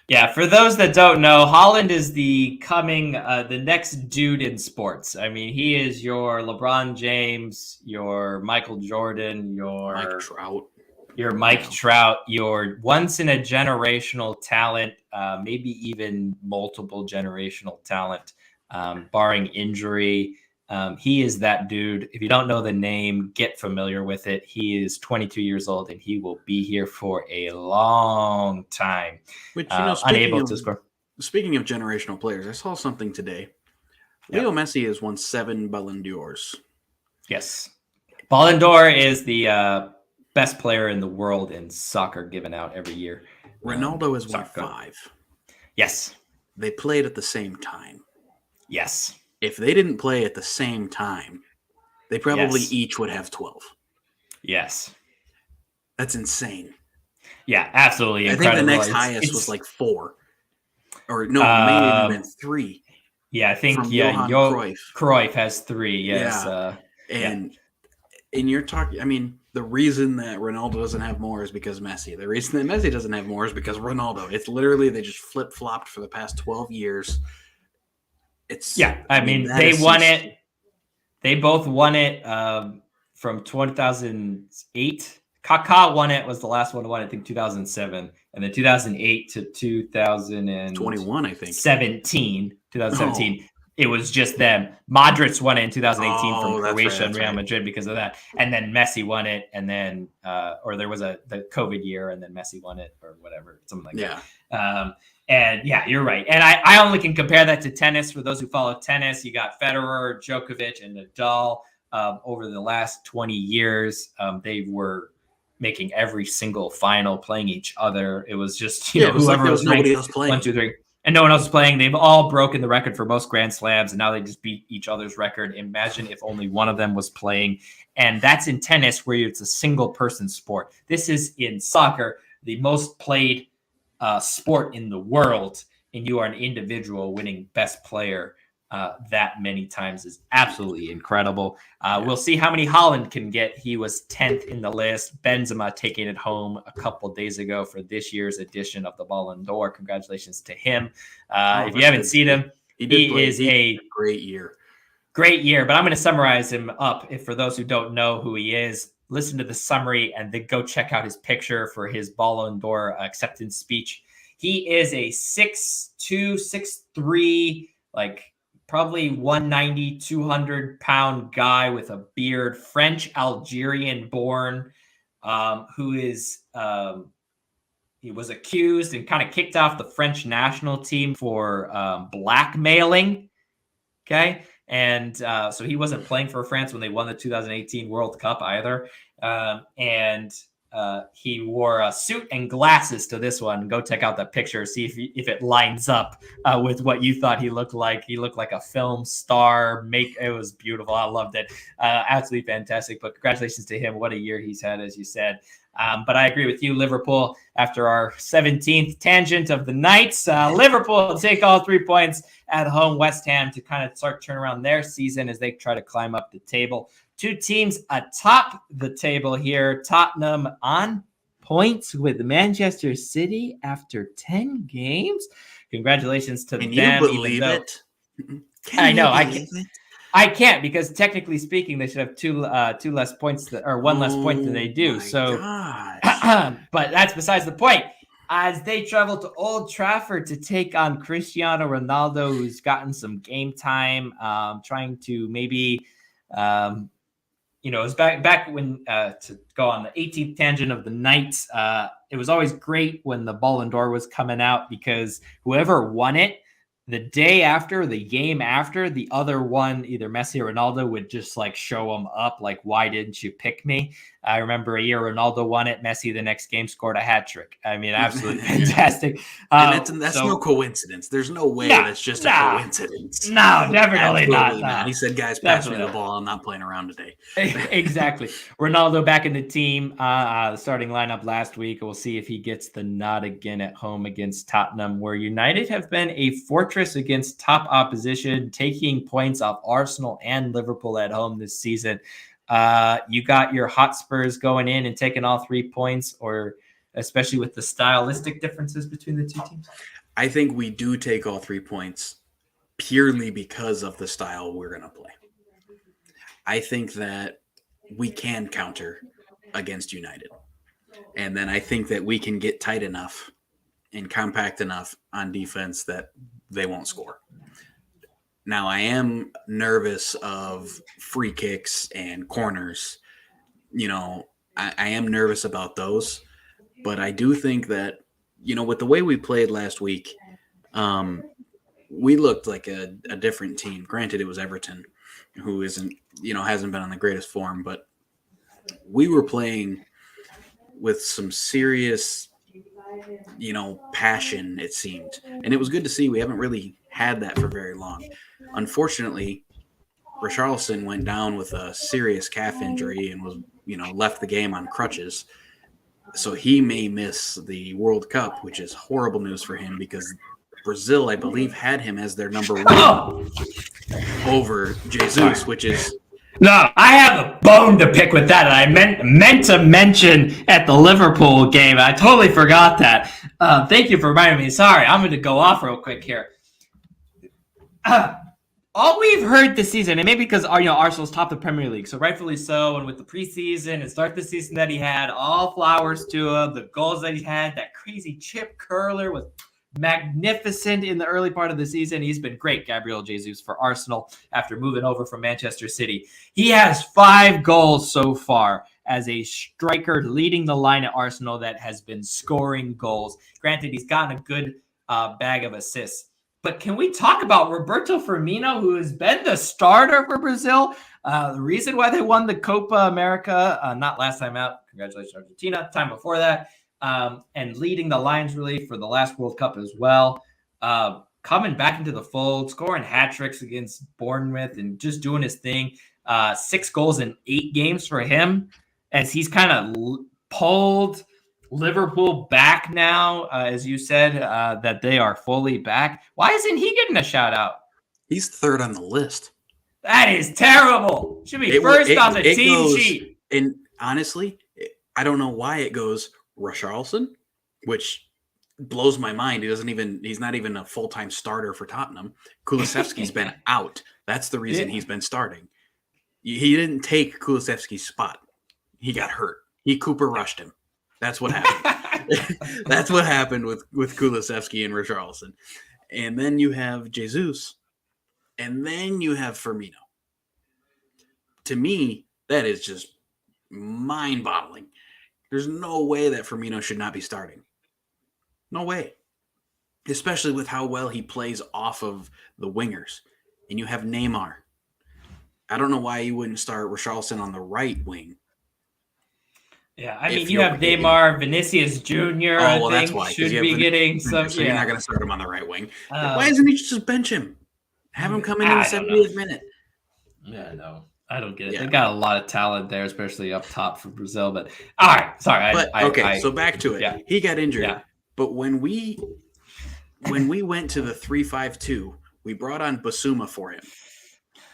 Speaker 1: Yeah, for those that don't know, Haaland is the next dude in sports. I mean, he is your LeBron James, your Michael Jordan, your
Speaker 2: Mike Trout.
Speaker 1: Your Mike Trout, your once-in-a-generational talent, maybe even multiple generational talent, barring injury. He is that dude. If you don't know the name, get familiar with it. He is 22 years old, and he will be here for a long time.
Speaker 2: Which,
Speaker 1: unable to score.
Speaker 2: Speaking of generational players, I saw something today. Leo Messi has won 7 Ballon d'Ors.
Speaker 1: Yes. Ballon d'Or is the best player in the world in soccer given out every year.
Speaker 2: Ronaldo has won 5.
Speaker 1: Yes.
Speaker 2: They played at the same time.
Speaker 1: Yes.
Speaker 2: If they didn't play at the same time, they probably each would have 12.
Speaker 1: Yes.
Speaker 2: That's insane.
Speaker 1: Yeah, absolutely incredible.
Speaker 2: I think the next highest was like 4. Or no, maybe even 3.
Speaker 1: Yeah, I think
Speaker 2: Johan
Speaker 1: Cruyff has 3. Yes.
Speaker 2: Yeah. And you're talking, the reason that Ronaldo doesn't have more is because Messi. The reason that Messi doesn't have more is because Ronaldo. It's literally they just flip-flopped for the past 12 years.
Speaker 1: They won it. They both won it from 2008. Kaká won it, was the last one to win, I think 2007. And then 2008 to 2021,
Speaker 2: I think.
Speaker 1: 2017. It was just them. Modric won it in 2018 from Croatia and Real Madrid because of that. And then Messi won it. And then, or there was the COVID year and then Messi won it or whatever, something like that. And yeah, you're right. And I only can compare that to tennis. For those who follow tennis, you got Federer, Djokovic, and Nadal. Over the last 20 years, they were making every single final, playing each other. It was just, whoever was
Speaker 2: nobody else playing.
Speaker 1: 1, 2, 3. And no one else is playing. They've all broken the record for most Grand Slams, and now they just beat each other's record. Imagine if only one of them was playing. And that's in tennis, where it's a single-person sport. This is in soccer, the most played sport in the world, and you are an individual winning best player that many times is absolutely incredible. We'll see how many Haaland can get. He was 10th in the list. Benzema taking it home a couple days ago for this year's edition of the Ballon d'Or. Congratulations to him. If you haven't seen him, he is a
Speaker 2: great year.
Speaker 1: Great year, but I'm going to summarize him up. If for those who don't know who he is, listen to the summary and then go check out his picture for his Ballon d'Or acceptance speech. He is a 6'2", 6'3", like probably 190, 200-pound guy with a beard, French Algerian born, who is he was accused and kind of kicked off the French national team for blackmailing. Okay. And so he wasn't playing for France when they won the 2018 World Cup either. He wore a suit and glasses to this one. Go check out that picture, see if it lines up with what you thought he looked like. He looked like a film star. It was beautiful. I loved it. Absolutely fantastic. But congratulations to him. What a year he's had, as you said. But I agree with you, Liverpool, after our 17th tangent of the night. Liverpool take all 3 points at home. West Ham to kind of start turn around their season as they try to climb up the table. Two teams atop the table here. Tottenham on points with Manchester City after 10 games. Congratulations to them.
Speaker 2: Can you believe it?
Speaker 1: I know. I can't, because technically speaking, they should have two less points one less point than they do. So, but that's besides the point. As they travel to Old Trafford to take on Cristiano Ronaldo, who's gotten some game time, trying to maybe, it's back when to go on the 18th tangent of the night. It was always great when the Ballon d'Or was coming out, because whoever won it, the day after, the game after, the other one, either Messi or Ronaldo, would just like show them up, like, why didn't you pick me? I remember a year Ronaldo won it. Messi the next game scored a hat trick. I mean, absolutely fantastic.
Speaker 2: And that's no coincidence. There's no way that's just a coincidence.
Speaker 1: No, definitely not.
Speaker 2: He said, guys, pass me the ball. I'm not playing around today.
Speaker 1: Exactly. Ronaldo back in the team, starting lineup last week. We'll see if he gets the nod again at home against Tottenham, where United have been a fortress against top opposition, taking points off Arsenal and Liverpool at home this season. You got your Hotspurs going in and taking all 3 points, or especially with the stylistic differences between the two teams?
Speaker 2: I think we do take all 3 points purely because of the style we're going to play. I think that we can counter against United. And then I think that we can get tight enough and compact enough on defense that they won't score. Now, I am nervous of free kicks and corners. I am nervous about those. But I do think that, with the way we played last week, we looked like a different team. Granted, it was Everton, who hasn't been on the greatest form. But we were playing with some serious, passion, it seemed. And it was good to see. We haven't really had that for very long. Unfortunately, Richarlison went down with a serious calf injury and was, left the game on crutches. So he may miss the World Cup, which is horrible news for him, because Brazil, I believe, had him as their number one over Jesus, which is...
Speaker 1: No, I have a bone to pick with that, and I meant to mention at the Liverpool game. I totally forgot that. Thank you for reminding me. Sorry, I'm going to go off real quick here. All we've heard this season, and maybe because Arsenal's top the Premier League, so rightfully so, and with the preseason and start the season that he had, all flowers to him, the goals that he had, that crazy chip curler was magnificent in the early part of the season. He's been great, Gabriel Jesus, for Arsenal after moving over from Manchester City. He has 5 goals so far as a striker leading the line at Arsenal that has been scoring goals. Granted, he's gotten a good bag of assists. But can we talk about Roberto Firmino, who has been the starter for Brazil? The reason why they won the Copa America, not last time out, congratulations Argentina, time before that, and leading the Lions really for the last World Cup as well. coming back into the fold, scoring hat tricks against Bournemouth and just doing his thing. 6 goals in 8 games for him as he's kind of pulled Liverpool back now, as you said, that they are fully back. Why isn't he getting a shout out?
Speaker 2: He's third on the list.
Speaker 1: That is terrible. Should be first on the team sheet.
Speaker 2: And honestly, I don't know why it goes Richarlison, which blows my mind. He's not even a full-time starter for Tottenham. Kulusevski's been out. That's the reason he's been starting. He didn't take Kulusevski's spot. He got hurt. He Cooper rushed him. That's what happened. That's what happened with Kulusevski and Richarlison. And then you have Jesus. And then you have Firmino. To me, that is just mind-boggling. There's no way that Firmino should not be starting. No way. Especially with how well he plays off of the wingers. And you have Neymar. I don't know why you wouldn't start Richarlison on the right wing.
Speaker 1: Yeah, I mean, you have Neymar, Vinicius Jr.
Speaker 2: That's why.
Speaker 1: Should be getting some.
Speaker 2: So you're not going to start him on the right wing. Why doesn't he just bench him? Have him come in the 78th minute.
Speaker 1: Yeah, no. I don't get it. Yeah. They got a lot of talent there, especially up top for Brazil. But all right, sorry.
Speaker 2: So back to it. Yeah. He got injured. Yeah. But when we went to the 3-5-2, we brought on Basuma for him.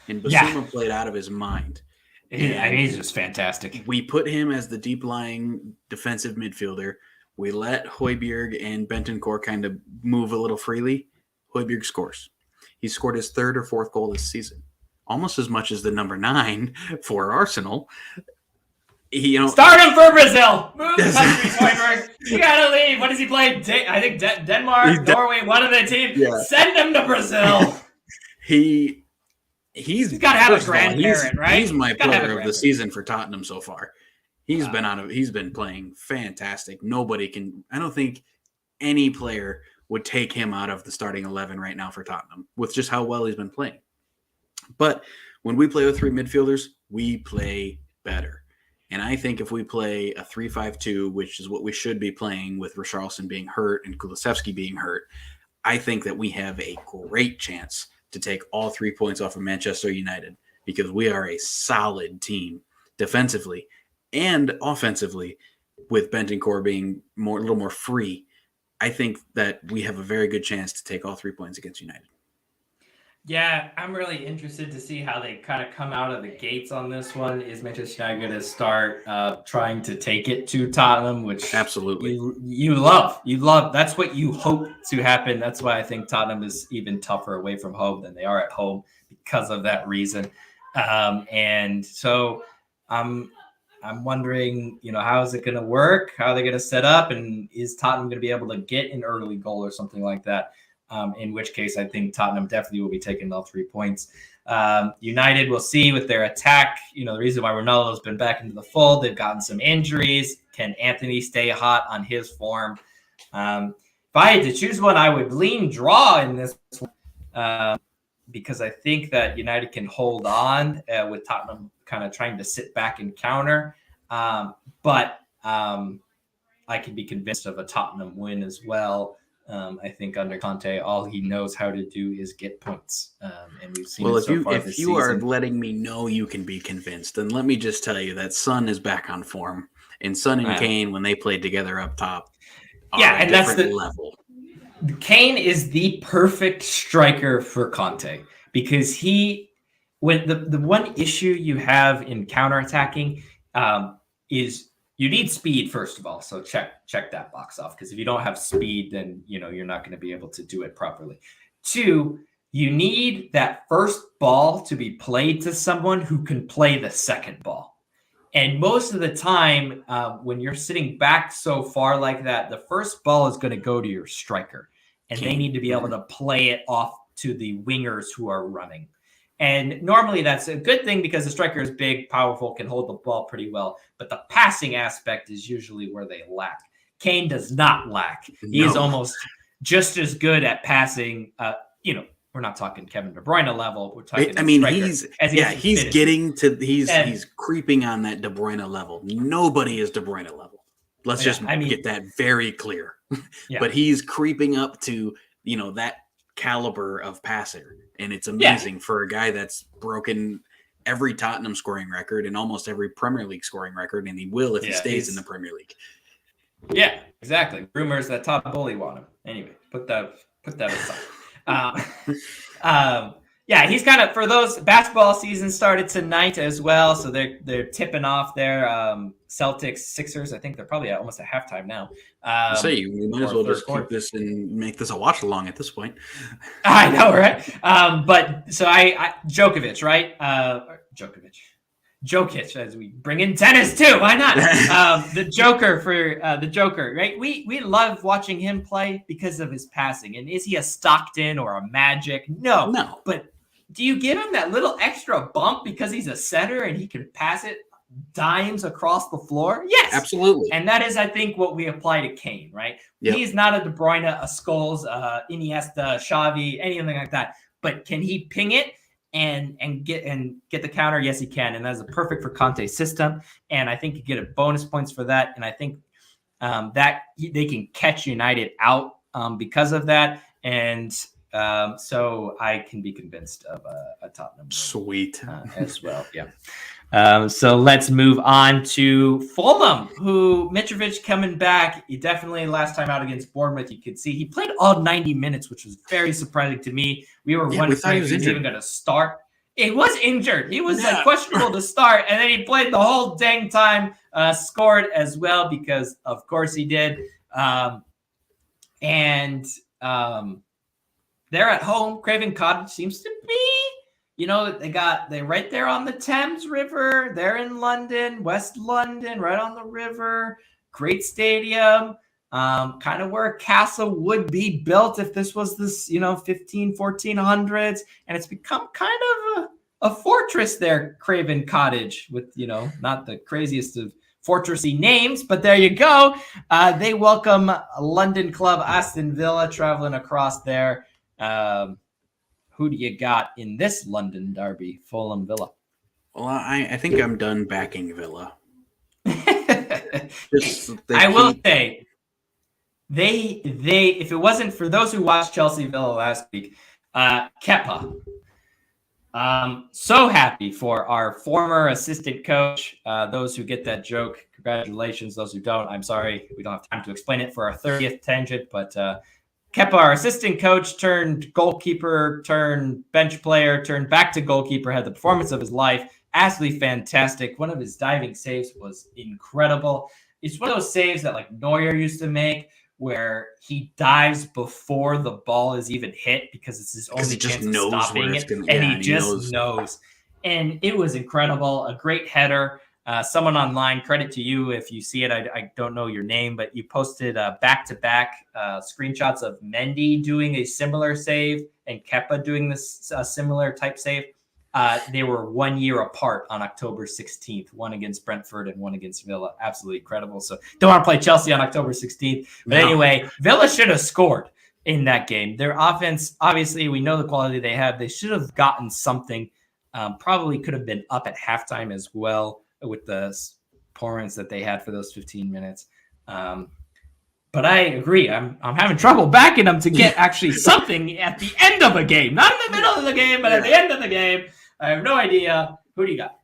Speaker 2: And Basuma played out of his mind.
Speaker 1: He's just fantastic.
Speaker 2: We put him as the deep-lying defensive midfielder. We let Højbjerg and Bentancur kind of move a little freely. Højbjerg scores. He scored his 3rd or 4th goal this season. Almost as much as the number 9 for Arsenal.
Speaker 1: Start him for Brazil. Move country, Højbjerg. You gotta leave. What does he play? I think Denmark, Norway, one of the teams. Yeah. Send him to Brazil. He's got to have a grandparent, right?
Speaker 2: He's my player of the season for Tottenham so far. He's been playing fantastic. I don't think any player would take him out of the starting 11 right now for Tottenham with just how well he's been playing. But when we play with 3 midfielders, we play better. And I think if we play a 3-5-2, which is what we should be playing with Richarlison being hurt and Kulusevski being hurt, I think that we have a great chance to take all 3 points off of Manchester United because we are a solid team defensively and offensively with Bentancur being a little more free. I think that we have a very good chance to take all 3 points against United.
Speaker 1: Yeah, I'm really interested to see how they kind of come out of the gates on this one. Is Manchester United going to start trying to take it to Tottenham, which
Speaker 2: absolutely
Speaker 1: you love. That's what you hope to happen. That's why I think Tottenham is even tougher away from home than they are at home because of that reason. And so I'm wondering, how is it going to work? How are they going to set up? And is Tottenham going to be able to get an early goal or something like that? In which case, I think Tottenham definitely will be taking all 3 points. United, we'll see with their attack. The reason why Ronaldo's been back into the fold, they've gotten some injuries. Can Anthony stay hot on his form? If I had to choose one, I would lean draw in this one because I think that United can hold on with Tottenham kind of trying to sit back and counter. But I could be convinced of a Tottenham win as well. I think under Conte, all he knows how to do is get points, and we've seen. Well,
Speaker 2: if you are letting me know you can be convinced, then let me just tell you that Son is back on form, and Son and Kane, when they played together up top,
Speaker 1: and that's the level. Kane is the perfect striker for Conte because when the one issue you have in counterattacking is. You need speed, first of all, so check that box off, because if you don't have speed, then you're not going to be able to do it properly. 2, you need that first ball to be played to someone who can play the second ball. And most of the time, when you're sitting back so far like that, the first ball is going to go to your striker, and they need to be able to play it off to the wingers who are running. And normally that's a good thing because the striker is big, powerful, can hold the ball pretty well. But the passing aspect is usually where they lack. Kane does not lack. He is almost just as good at passing. We're not talking Kevin De Bruyne level. We're talking.
Speaker 2: He's creeping on that De Bruyne level. Nobody is De Bruyne level. Let's get that very clear. Yeah. But he's creeping up to that caliber of passer. And it's
Speaker 1: Yeah.
Speaker 2: amazing for a guy that's broken every Tottenham scoring record and almost every Premier League scoring record, and he will if he stays in the Premier League.
Speaker 1: Yeah, exactly. Rumors that Todd Bowley want him. Anyway, put that aside. Yeah, he's kind of, for those, basketball season started tonight as well, so they're tipping off their Celtics Sixers. I think they're probably almost at halftime now.
Speaker 2: We might as well just keep this and make this a watch along at this point.
Speaker 1: I know, right? But so I Djokovic, right? Jokic, as we bring in tennis too. Why not? The Joker, right? We love watching him play because of his passing. And is he a Stockton or a Magic? No. But do you give him that little extra bump because he's a center and he can pass it dimes across the floor? Yes,
Speaker 2: absolutely.
Speaker 1: And that is, I think, what we apply to Kane, right? Yep. He's not a De Bruyne, a Scholes, Iniesta, Xavi, anything like that. But can he ping it and get the counter? Yes, he can, and that's perfect for Conte's system. And I think you get a bonus points for that. And I think that they can catch United out because of that. And so I can be convinced of a Tottenham.
Speaker 2: Sweet.
Speaker 1: As well, yeah. So let's move on to Fulham, who Mitrovic coming back. He definitely, last time out against Bournemouth, you could see he played all 90 minutes, which was very surprising to me. We were wondering if he was even going to start. He was injured. He was questionable to start, and then he played the whole dang time, scored as well, because of course he did. They're at home. Craven Cottage seems to be, they're right there on the Thames River. They're in London, West London, right on the river. Great stadium. Kind of where a castle would be built if this was this, 1400s. And it's become kind of a fortress there, Craven Cottage, with, not the craziest of fortressy names, but there you go. They welcome London club Aston Villa traveling across there. Who do you got in this London derby, Fulham Villa?
Speaker 2: Well, I think I'm done backing Villa.
Speaker 1: I will say, they if it wasn't for those who watched Chelsea Villa last week, Kepa. So happy for our former assistant coach. Those who get that joke, congratulations. Those who don't, I'm sorry. We don't have time to explain it for our 30th tangent, but Kepa, our assistant coach turned goalkeeper, turned bench player, turned back to goalkeeper, had the performance of his life. Absolutely fantastic. One of his diving saves was incredible. It's one of those saves that like Neuer used to make, where he dives before the ball is even hit because it's his only chance of stopping it. He just knows. And it was incredible. A great header. Someone online, credit to you if you see it. I don't know your name, but you posted back-to-back screenshots of Mendy doing a similar save and Kepa doing this similar type save. They were 1 year apart on October 16th, one against Brentford and one against Villa. Absolutely incredible. So don't want to play Chelsea on October 16th. But anyway, Villa should have scored in that game. Their offense, obviously, we know the quality they have. They should have gotten something. Probably could have been up at halftime as well with the performance that they had for those 15 minutes. But I agree. I'm having trouble backing them to get actually something at the end of a game. Not in the middle of the game, but at the end of the game. I have no idea. Who do you got?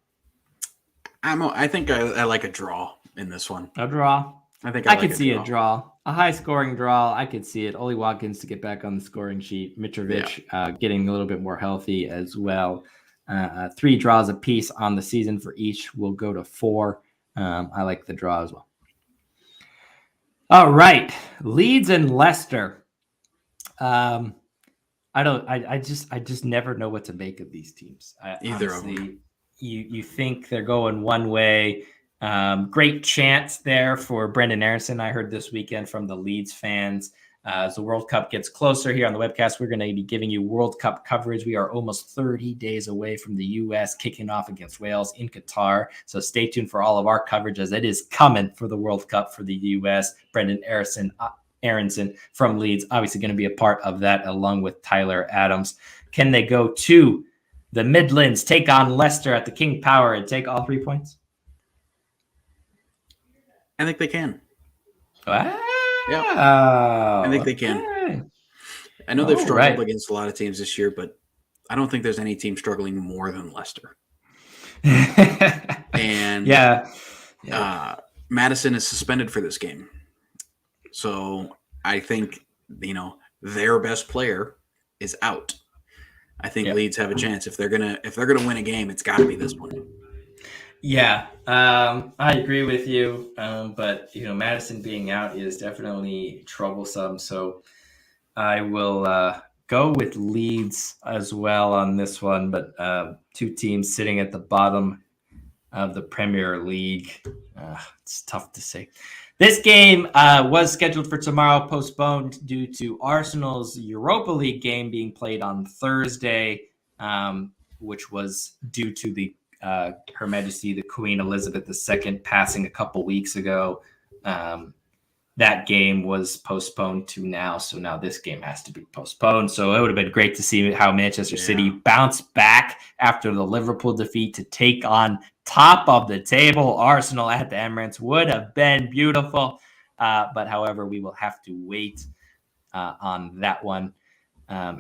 Speaker 2: I think I like a draw in this one.
Speaker 1: A draw?
Speaker 2: I think
Speaker 1: I could see a draw. A high-scoring draw. I could see it. Oli Watkins to get back on the scoring sheet. Mitrovic getting a little bit more healthy as well. 3 draws apiece on the season for each. We'll go to 4. I like the draw as well. All right. Leeds and Leicester. I just never know what to make of these teams.
Speaker 2: Either of them.
Speaker 1: You think they're going one way. Great chance there for Brendan Aronson. I heard this weekend from the Leeds fans. As the World Cup gets closer here on the webcast, we're going to be giving you World Cup coverage. We are almost 30 days away from the U.S. kicking off against Wales in Qatar. So stay tuned for all of our coverage as it is coming for the World Cup for the U.S. Brendan Aronson from Leeds, obviously going to be a part of that along with Tyler Adams. Can they go to the Midlands, take on Leicester at the King Power and take all 3 points?
Speaker 2: I think they can.
Speaker 1: Wow.
Speaker 2: Yeah, I think they can. I know they've
Speaker 1: Oh,
Speaker 2: struggled
Speaker 1: right.
Speaker 2: against a lot of teams this year, but I don't think there's any team struggling more than Leicester. And
Speaker 1: Yeah. Yeah.
Speaker 2: Madison is suspended for this game. So I think, their best player is out. I think
Speaker 1: Yep.
Speaker 2: Leeds have a chance. If they're gonna win a game, it's gotta be this one.
Speaker 1: Yeah, I agree with you. But Madison being out is definitely troublesome. So I will go with Leeds as well on this one. But two teams sitting at the bottom of the Premier League. It's tough to say. This game was scheduled for tomorrow, postponed due to Arsenal's Europa League game being played on Thursday, which was due to the Her Majesty the Queen Elizabeth II passing a couple weeks ago. That game was postponed to now, so now this game has to be postponed. So it would have been great to see how Manchester City bounced back after the Liverpool defeat to take on top of the table Arsenal at the Emirates. Would have been beautiful, but however, we will have to wait on that one.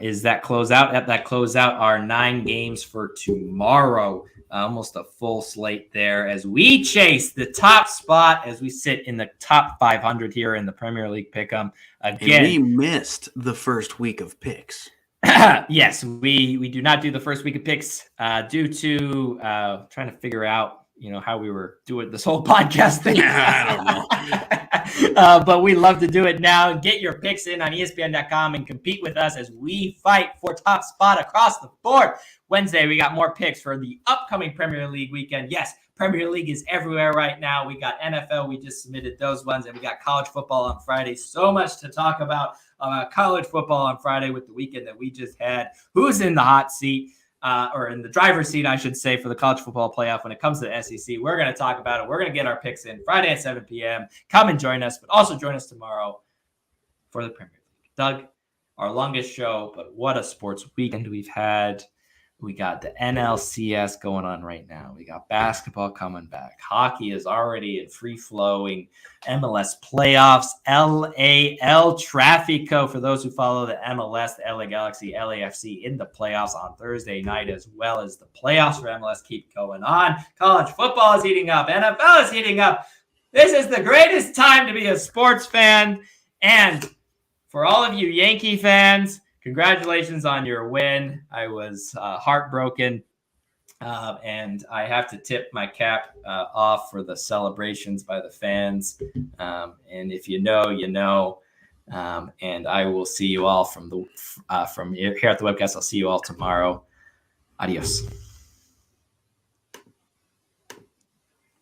Speaker 1: Is that closeout? Yep, that closeout are 9 games for tomorrow. Almost a full slate there as we chase the top spot as we sit in the top 500 here in the Premier League Pick'em. Again,
Speaker 2: and we missed the first week of picks.
Speaker 1: Yes, we do not do the first week of picks due to trying to figure out how we were doing this whole podcast thing.
Speaker 2: I don't know.
Speaker 1: But we love to do it now. Get your picks in on ESPN.com and compete with us as we fight for top spot across the board. Wednesday, we got more picks for the upcoming Premier League weekend. Yes, Premier League is everywhere right now. We got NFL. We just submitted those ones. And we got college football on Friday. So much to talk about. College football on Friday with the weekend that we just had. Who's in the hot seat? Or in the driver's seat, I should say, for the college football playoff when it comes to the SEC. We're going to talk about it. We're going to get our picks in Friday at 7 p.m. Come and join us, but also join us tomorrow for the Premier League. Doug, our longest show, but what a sports weekend we've had. We got the NLCS going on right now. We got basketball coming back. Hockey is already in free-flowing. MLS playoffs, LAL Trafico for those who follow the MLS, the LA Galaxy, LAFC in the playoffs on Thursday night, as well as the playoffs for MLS keep going on. College football is heating up. NFL is heating up. This is the greatest time to be a sports fan. And for all of you Yankee fans, congratulations on your win. I was heartbroken, and I have to tip my cap off for the celebrations by the fans. And if you know, you know. And I will see you all from here at the webcast. I'll see you all tomorrow. Adios.